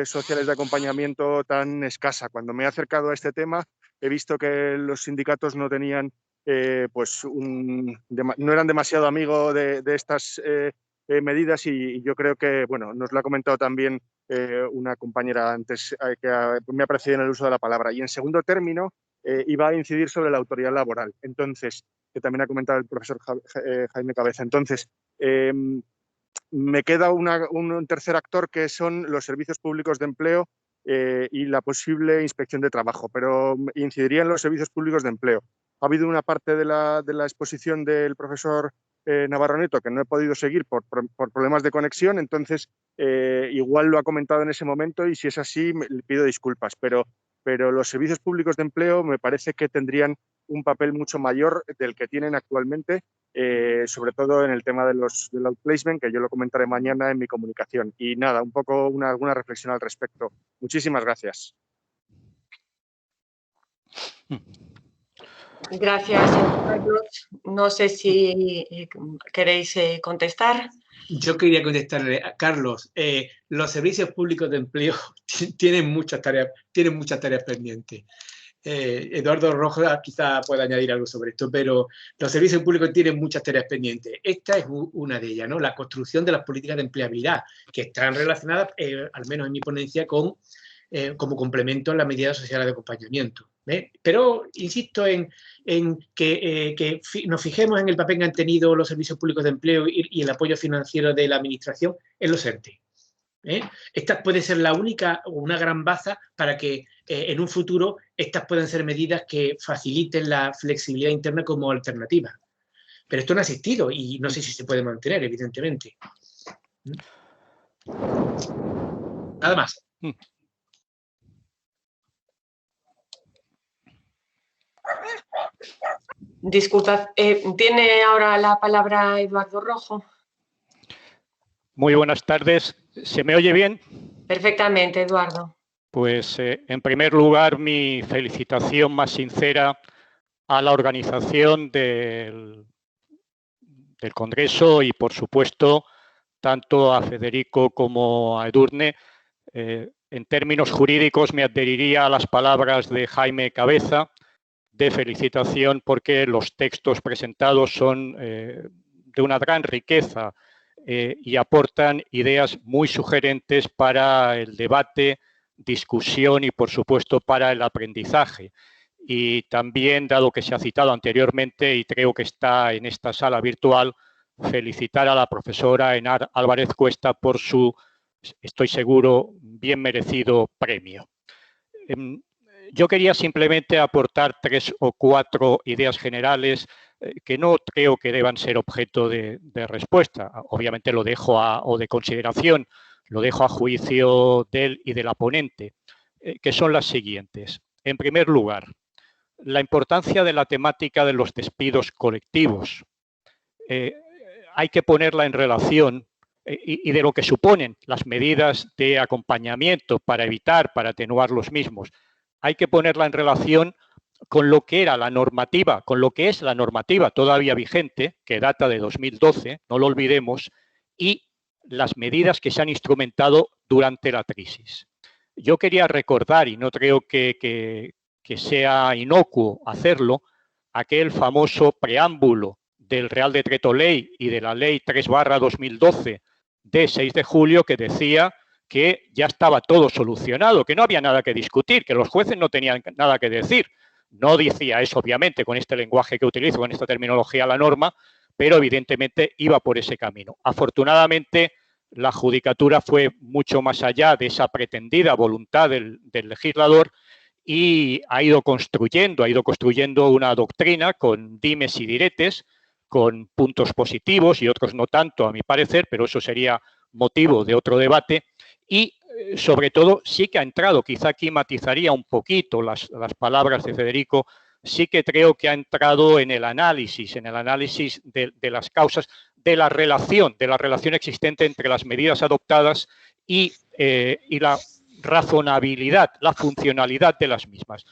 sociales de acompañamiento tan escasa. Cuando me he acercado a este tema, he visto que los sindicatos no tenían, no eran demasiado amigos de estas medidas, y yo creo que, bueno, nos lo ha comentado también una compañera antes que me ha precedido en el uso de la palabra. Y en segundo término, iba a incidir sobre la autoridad laboral. Entonces, que también ha comentado el profesor Jaime Cabeza. Entonces, me queda un tercer actor, que son los servicios públicos de empleo y la posible inspección de trabajo, pero incidiría en los servicios públicos de empleo. Ha habido una parte de la exposición del profesor Navarro Nieto que no he podido seguir por problemas de conexión, entonces igual lo ha comentado en ese momento, y si es así le pido disculpas, pero los servicios públicos de empleo me parece que tendrían un papel mucho mayor del que tienen actualmente, sobre todo en el tema del outplacement, que yo lo comentaré mañana en mi comunicación. Y nada, un poco alguna reflexión al respecto. Muchísimas gracias. Gracias, Carlos. No sé si queréis contestar. Yo quería contestarle a Carlos. Los servicios públicos de empleo tienen muchas tareas pendientes. Eduardo Rojas quizá pueda añadir algo sobre esto, pero los servicios públicos tienen muchas tareas pendientes. Esta es una de ellas, ¿no? La construcción de las políticas de empleabilidad, que están relacionadas, al menos en mi ponencia, con como complemento a las medidas sociales de acompañamiento. Pero insisto en que nos fijemos en el papel que han tenido los servicios públicos de empleo y el apoyo financiero de la administración en los ERTE. Esta puede ser la única o una gran baza para que en un futuro estas puedan ser medidas que faciliten la flexibilidad interna como alternativa. Pero esto no ha existido y no sé si se puede mantener, evidentemente. Nada más. Disculpad, ¿tiene ahora la palabra Eduardo Rojo? Muy buenas tardes. ¿Se me oye bien? Perfectamente, Eduardo. Pues, en primer lugar, mi felicitación más sincera a la organización del Congreso y, por supuesto, tanto a Federico como a Edurne. En términos jurídicos, me adheriría a las palabras de Jaime Cabeza de felicitación, porque los textos presentados son de una gran riqueza y aportan ideas muy sugerentes para el debate, discusión y, por supuesto, para el aprendizaje. Y también, dado que se ha citado anteriormente y creo que está en esta sala virtual, felicitar a la profesora Enar Álvarez Cuesta por su, estoy seguro, bien merecido premio. Yo quería simplemente aportar 3 o 4 ideas generales que no creo que deban ser objeto de respuesta. Obviamente lo dejo o de consideración, lo dejo a juicio de él y de la ponente, que son las siguientes. En primer lugar, la importancia de la temática de los despidos colectivos. Hay que ponerla en relación y de lo que suponen las medidas de acompañamiento para evitar, para atenuar los mismos. Hay que ponerla en relación con lo que era la normativa, con lo que es la normativa todavía vigente, que data de 2012, no lo olvidemos, y las medidas que se han instrumentado durante la crisis. Yo quería recordar, y no creo que sea inocuo hacerlo, aquel famoso preámbulo del Real Decreto Ley y de la Ley 3/2012 de 6 de julio que decía que ya estaba todo solucionado, que no había nada que discutir, que los jueces no tenían nada que decir. No decía eso, obviamente, con este lenguaje que utilizo, con esta terminología la norma, pero evidentemente iba por ese camino. Afortunadamente, la judicatura fue mucho más allá de esa pretendida voluntad del legislador y ha ido construyendo una doctrina con dimes y diretes, con puntos positivos y otros no tanto, a mi parecer, pero eso sería motivo de otro debate. Y sobre todo sí que ha entrado, quizá aquí matizaría un poquito las palabras de Federico, sí que creo que ha entrado en el análisis de las causas, de la relación existente entre las medidas adoptadas y la razonabilidad, la funcionalidad de las mismas.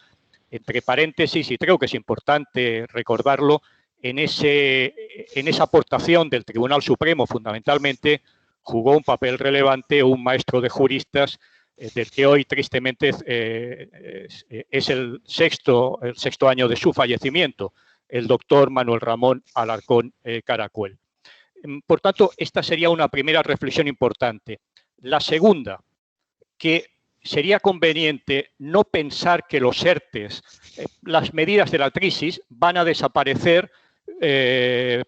Entre paréntesis, y creo que es importante recordarlo, en esa aportación del Tribunal Supremo fundamentalmente jugó un papel relevante un maestro de juristas del que hoy tristemente es el sexto año de su fallecimiento, el doctor Manuel Ramón Alarcón Caracuel. Por tanto, esta sería una primera reflexión importante. La segunda, que sería conveniente no pensar que los ERTEs, las medidas de la crisis, van a desaparecer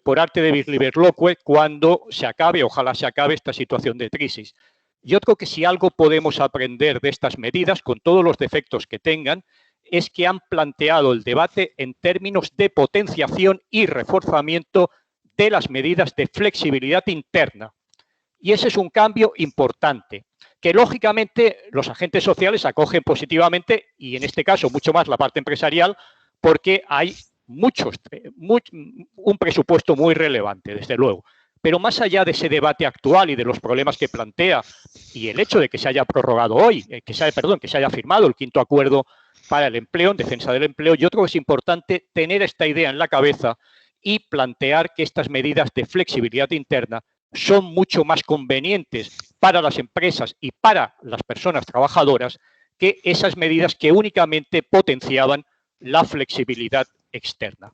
por arte de Birliberloque cuando se acabe, ojalá se acabe esta situación de crisis. Yo creo que si algo podemos aprender de estas medidas, con todos los defectos que tengan, es que han planteado el debate en términos de potenciación y reforzamiento de las medidas de flexibilidad interna. Y ese es un cambio importante, que lógicamente los agentes sociales acogen positivamente, y en este caso mucho más la parte empresarial, porque hay un presupuesto muy relevante, desde luego. Pero más allá de ese debate actual y de los problemas que plantea, y el hecho de que se haya prorrogado hoy, que se haya firmado el quinto acuerdo para el empleo, en defensa del empleo, yo creo que es importante tener esta idea en la cabeza y plantear que estas medidas de flexibilidad interna son mucho más convenientes para las empresas y para las personas trabajadoras que esas medidas que únicamente potenciaban la flexibilidad externa.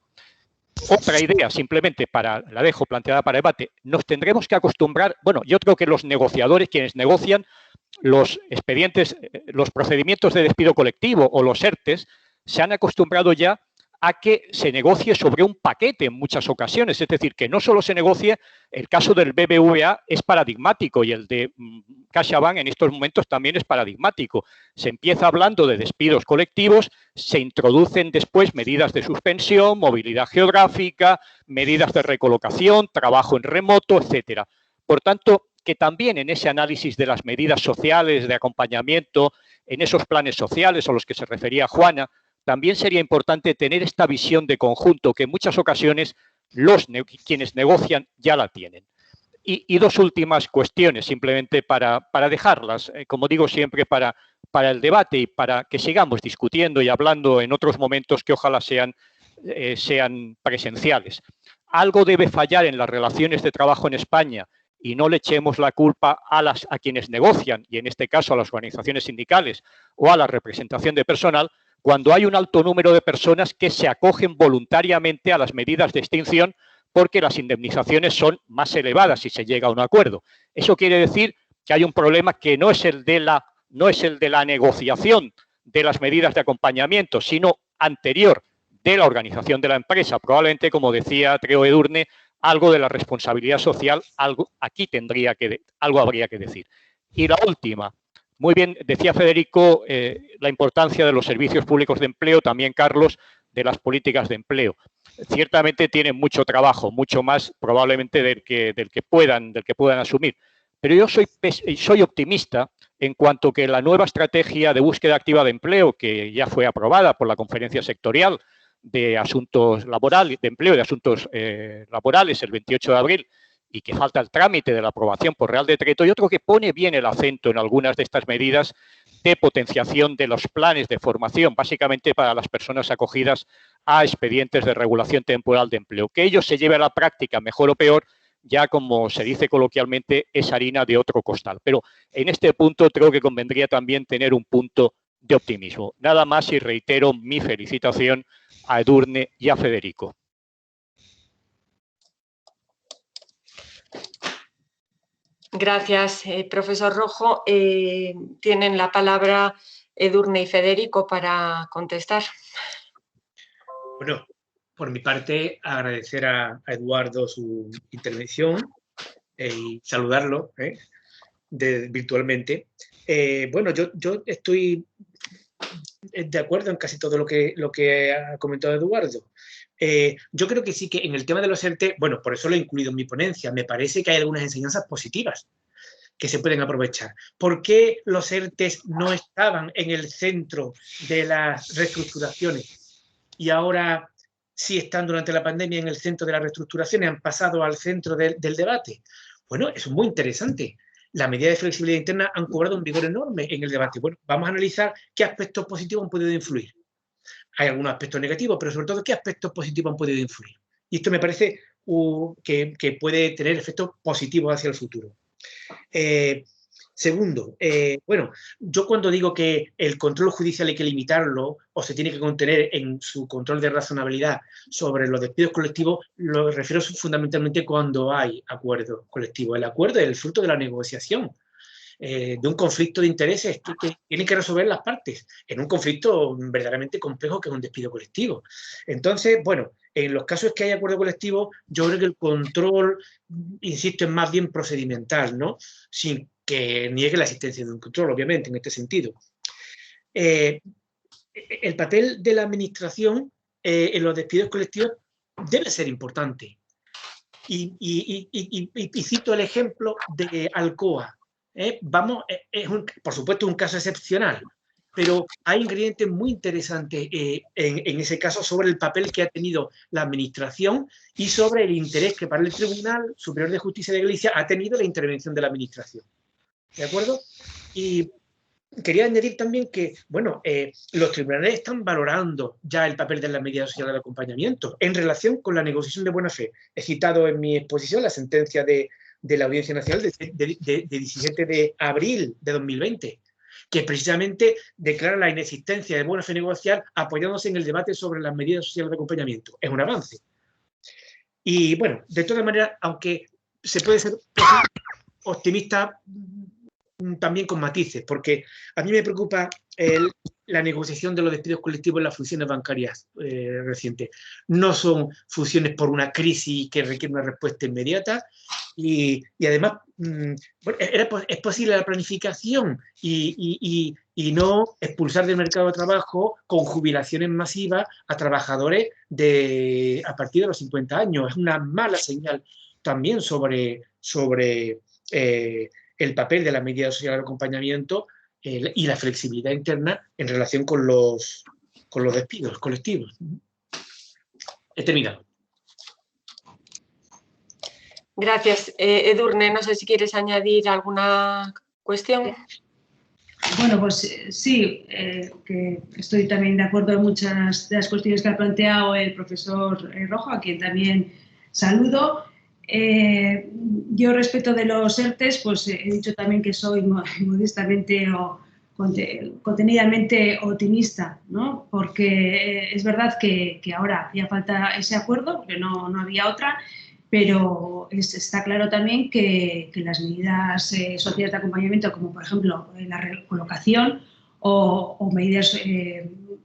Otra idea, simplemente la dejo planteada para debate, nos tendremos que acostumbrar, bueno, yo creo que los negociadores, quienes negocian los expedientes, los procedimientos de despido colectivo o los ERTEs, se han acostumbrado ya a que se negocie sobre un paquete en muchas ocasiones, es decir, que no solo se negocie, el caso del BBVA es paradigmático y el de CaixaBank en estos momentos también es paradigmático. Se empieza hablando de despidos colectivos, se introducen después medidas de suspensión, movilidad geográfica, medidas de recolocación, trabajo en remoto, etcétera. Por tanto, que también en ese análisis de las medidas sociales de acompañamiento, en esos planes sociales a los que se refería Juana, también sería importante tener esta visión de conjunto que en muchas ocasiones quienes negocian ya la tienen. Y dos últimas cuestiones, simplemente para dejarlas, como digo siempre, para el debate y para que sigamos discutiendo y hablando en otros momentos que ojalá sean presenciales. Algo debe fallar en las relaciones de trabajo en España y no le echemos la culpa a quienes negocian, y en este caso a las organizaciones sindicales o a la representación de personal, cuando hay un alto número de personas que se acogen voluntariamente a las medidas de extinción porque las indemnizaciones son más elevadas si se llega a un acuerdo. Eso quiere decir que hay un problema que no es el de la negociación de las medidas de acompañamiento, sino anterior de la organización de la empresa. Probablemente, como decía creo Edurne, algo de la responsabilidad social, algo habría que decir. Y la última. Muy bien, decía Federico, la importancia de los servicios públicos de empleo, también Carlos, de las políticas de empleo. Ciertamente tienen mucho trabajo, mucho más probablemente del que puedan asumir. Pero yo soy optimista en cuanto que la nueva estrategia de búsqueda activa de empleo, que ya fue aprobada por la Conferencia Sectorial de Asuntos Laborales, de Empleo y de Asuntos Laborales el 28 de abril, y que falta el trámite de la aprobación por Real Decreto, yo creo que pone bien el acento en algunas de estas medidas de potenciación de los planes de formación, básicamente para las personas acogidas a expedientes de regulación temporal de empleo. Que ello se lleve a la práctica, mejor o peor, ya como se dice coloquialmente, es harina de otro costal. Pero en este punto creo que convendría también tener un punto de optimismo. Nada más y reitero mi felicitación a Edurne y a Federico. Gracias, profesor Rojo. Tienen la palabra Edurne y Federico para contestar. Bueno, por mi parte, agradecer a Eduardo su intervención y saludarlo virtualmente. Bueno, yo estoy de acuerdo en casi todo lo que ha comentado Eduardo. Yo creo que sí, que en el tema de los ERTE, bueno, por eso lo he incluido en mi ponencia, me parece que hay algunas enseñanzas positivas que se pueden aprovechar. ¿Por qué los ERTEs no estaban en el centro de las reestructuraciones y ahora sí están durante la pandemia en el centro de las reestructuraciones, han pasado al centro del debate? Bueno, eso es muy interesante. Las medidas de flexibilidad interna han cobrado un vigor enorme en el debate. Bueno, vamos a analizar qué aspectos positivos han podido influir. Hay algunos aspectos negativos, pero sobre todo qué aspectos positivos han podido influir. Y esto me parece que puede tener efectos positivos hacia el futuro. Segundo, bueno, yo cuando digo que el control judicial hay que limitarlo o se tiene que contener en su control de razonabilidad sobre los despidos colectivos, lo refiero fundamentalmente cuando hay acuerdo colectivo. El acuerdo es el fruto de la negociación, de un conflicto de intereses que tienen que resolver las partes en un conflicto verdaderamente complejo que es un despido colectivo. Entonces, bueno, en los casos que hay acuerdo colectivo, yo creo que el control, insisto, es más bien procedimental, ¿no? Sin que niegue la existencia de un control, obviamente, en este sentido. El papel de la administración en los despidos colectivos debe ser importante. Y cito el ejemplo de Alcoa. Es por supuesto un caso excepcional, pero hay ingredientes muy interesantes en ese caso sobre el papel que ha tenido la administración y sobre el interés que para el Tribunal Superior de Justicia de Galicia ha tenido la intervención de la administración. ¿De acuerdo? Y quería añadir también que, bueno, los tribunales están valorando ya el papel de la medida social de acompañamiento en relación con la negociación de buena fe. He citado en mi exposición la sentencia de la Audiencia Nacional de 17 de abril de 2020, que precisamente declara la inexistencia de buena fe negocial apoyándose en el debate sobre las medidas sociales de acompañamiento. Es un avance. Y, bueno, de todas maneras, aunque se puede ser optimista también con matices, porque a mí me preocupa la negociación de los despidos colectivos en las fusiones bancarias recientes. No son fusiones por una crisis que requiere una respuesta inmediata y además bueno, es posible la planificación y no expulsar del mercado de trabajo con jubilaciones masivas a trabajadores a partir de los 50 años. Es una mala señal también sobre el papel de la medida social de acompañamiento y la flexibilidad interna en relación con los despidos colectivos. He terminado. Gracias. Edurne, no sé si quieres añadir alguna cuestión. Bueno, pues sí, que estoy también de acuerdo en muchas de las cuestiones que ha planteado el profesor Rojo, a quien también saludo. Yo respecto de los ERTEs, pues he dicho también que soy modestamente o contenidamente optimista, ¿no? Porque es verdad que ahora hacía falta ese acuerdo, porque no había otra, pero está claro también que las medidas sociales de acompañamiento, como por ejemplo la recolocación o medidas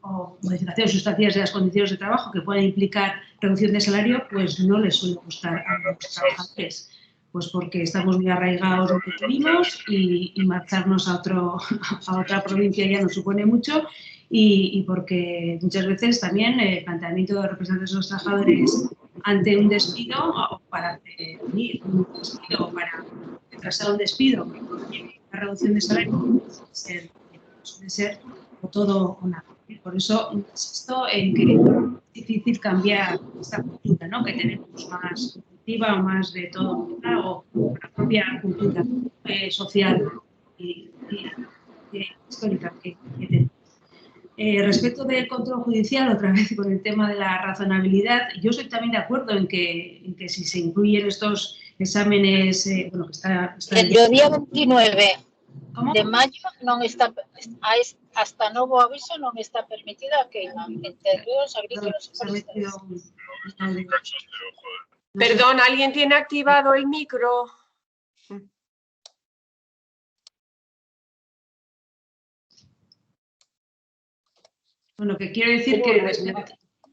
o modificaciones sustanciales de las condiciones de trabajo que pueden implicar reducción de salario, pues no les suele gustar a los trabajadores, pues porque estamos muy arraigados lo que tuvimos y marcharnos a otra provincia ya nos supone mucho y porque muchas veces también el planteamiento de representantes de los trabajadores ante un despido o para prevenir un despido o para retrasar un despido, una reducción de salario suele ser o todo o nada. Por eso insisto en que es difícil cambiar esta cultura, ¿no? Que tenemos más cultiva o más de todo o la propia cultura social y histórica que tenemos. Respecto del control judicial, otra vez con el tema de la razonabilidad, yo estoy también de acuerdo en que si se incluyen estos exámenes, bueno, que está el día 29 ¿Cómo? de mayo non está, hasta novo aviso non está permitida a queima en terreos agrícolas y forestales. Perdón, ¿alguien tiene activado el micro? Bueno, que quiero decir que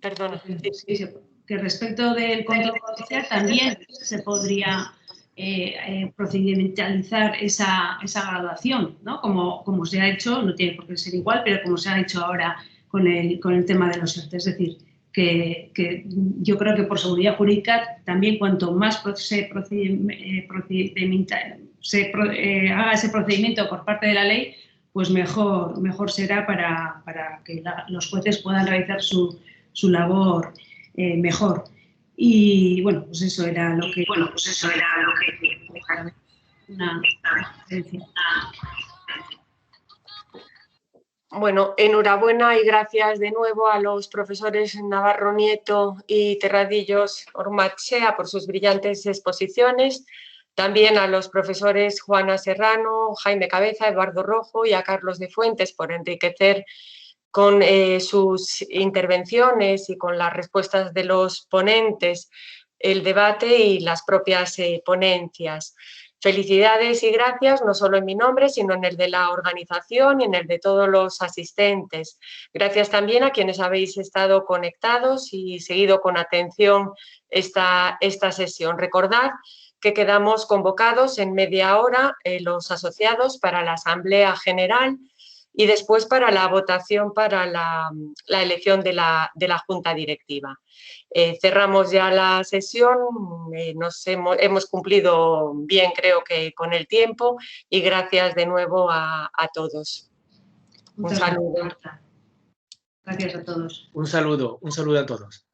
Perdona. que respecto del control judicial también se podría procedimentalizar esa graduación, ¿no? Como se ha hecho, no tiene por qué ser igual, pero como se ha hecho ahora con el tema de los ERTE. Es decir, que yo creo que por seguridad jurídica también cuanto más haga ese procedimiento por parte de la ley, pues mejor será para que los jueces puedan realizar su labor mejor. Y bueno, pues eso era lo que... Una referencia. Bueno, enhorabuena y gracias de nuevo a los profesores Navarro Nieto y Terradillos Ormachea por sus brillantes exposiciones. También a los profesores Juana Serrano, Jaime Cabeza, Eduardo Rojo y a Carlos de Fuentes por enriquecer con sus intervenciones y con las respuestas de los ponentes el debate y las propias ponencias. Felicidades y gracias, no solo en mi nombre, sino en el de la organización y en el de todos los asistentes. Gracias también a quienes habéis estado conectados y seguido con atención esta sesión. Recordad que quedamos convocados en media hora los asociados para la Asamblea General y después para la votación para la elección de la Junta Directiva. Cerramos ya la sesión, hemos cumplido bien, creo que con el tiempo, y gracias de nuevo a todos. Un saludo. Gracias a todos. Un saludo a todos.